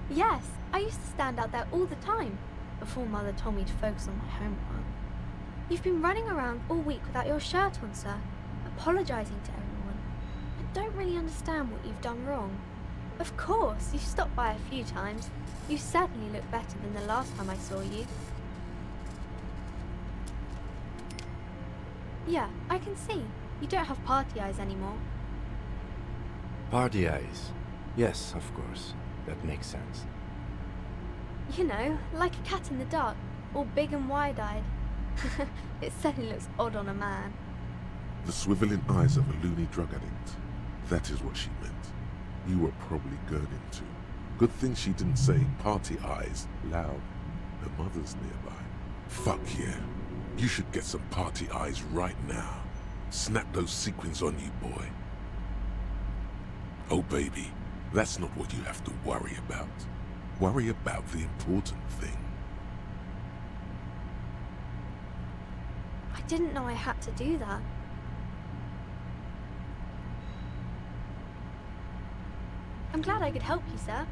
Yes, I used to stand out there all the time before Mother told me to focus on my homework. You've been running around all week without your shirt on, sir, apologising to everyone. I don't really understand what you've done wrong. Of course, you've stopped by a few times. You certainly look better than the last time I saw you. Yeah, I can see. You don't have party eyes anymore. Party eyes. Yes, of course. That makes sense. You know, like a cat in the dark, all big and wide-eyed. It certainly looks odd on a man. The swiveling eyes of a loony drug addict. That is what she meant. You were probably gurgling too. Good thing she didn't say party eyes loud. Her mother's nearby. Fuck yeah. You should get some party eyes right now. Snap those sequins on you, boy. Oh baby, that's not what you have to worry about. Worry about the important thing. I didn't know I had to do that. I'm glad I could help you, sir.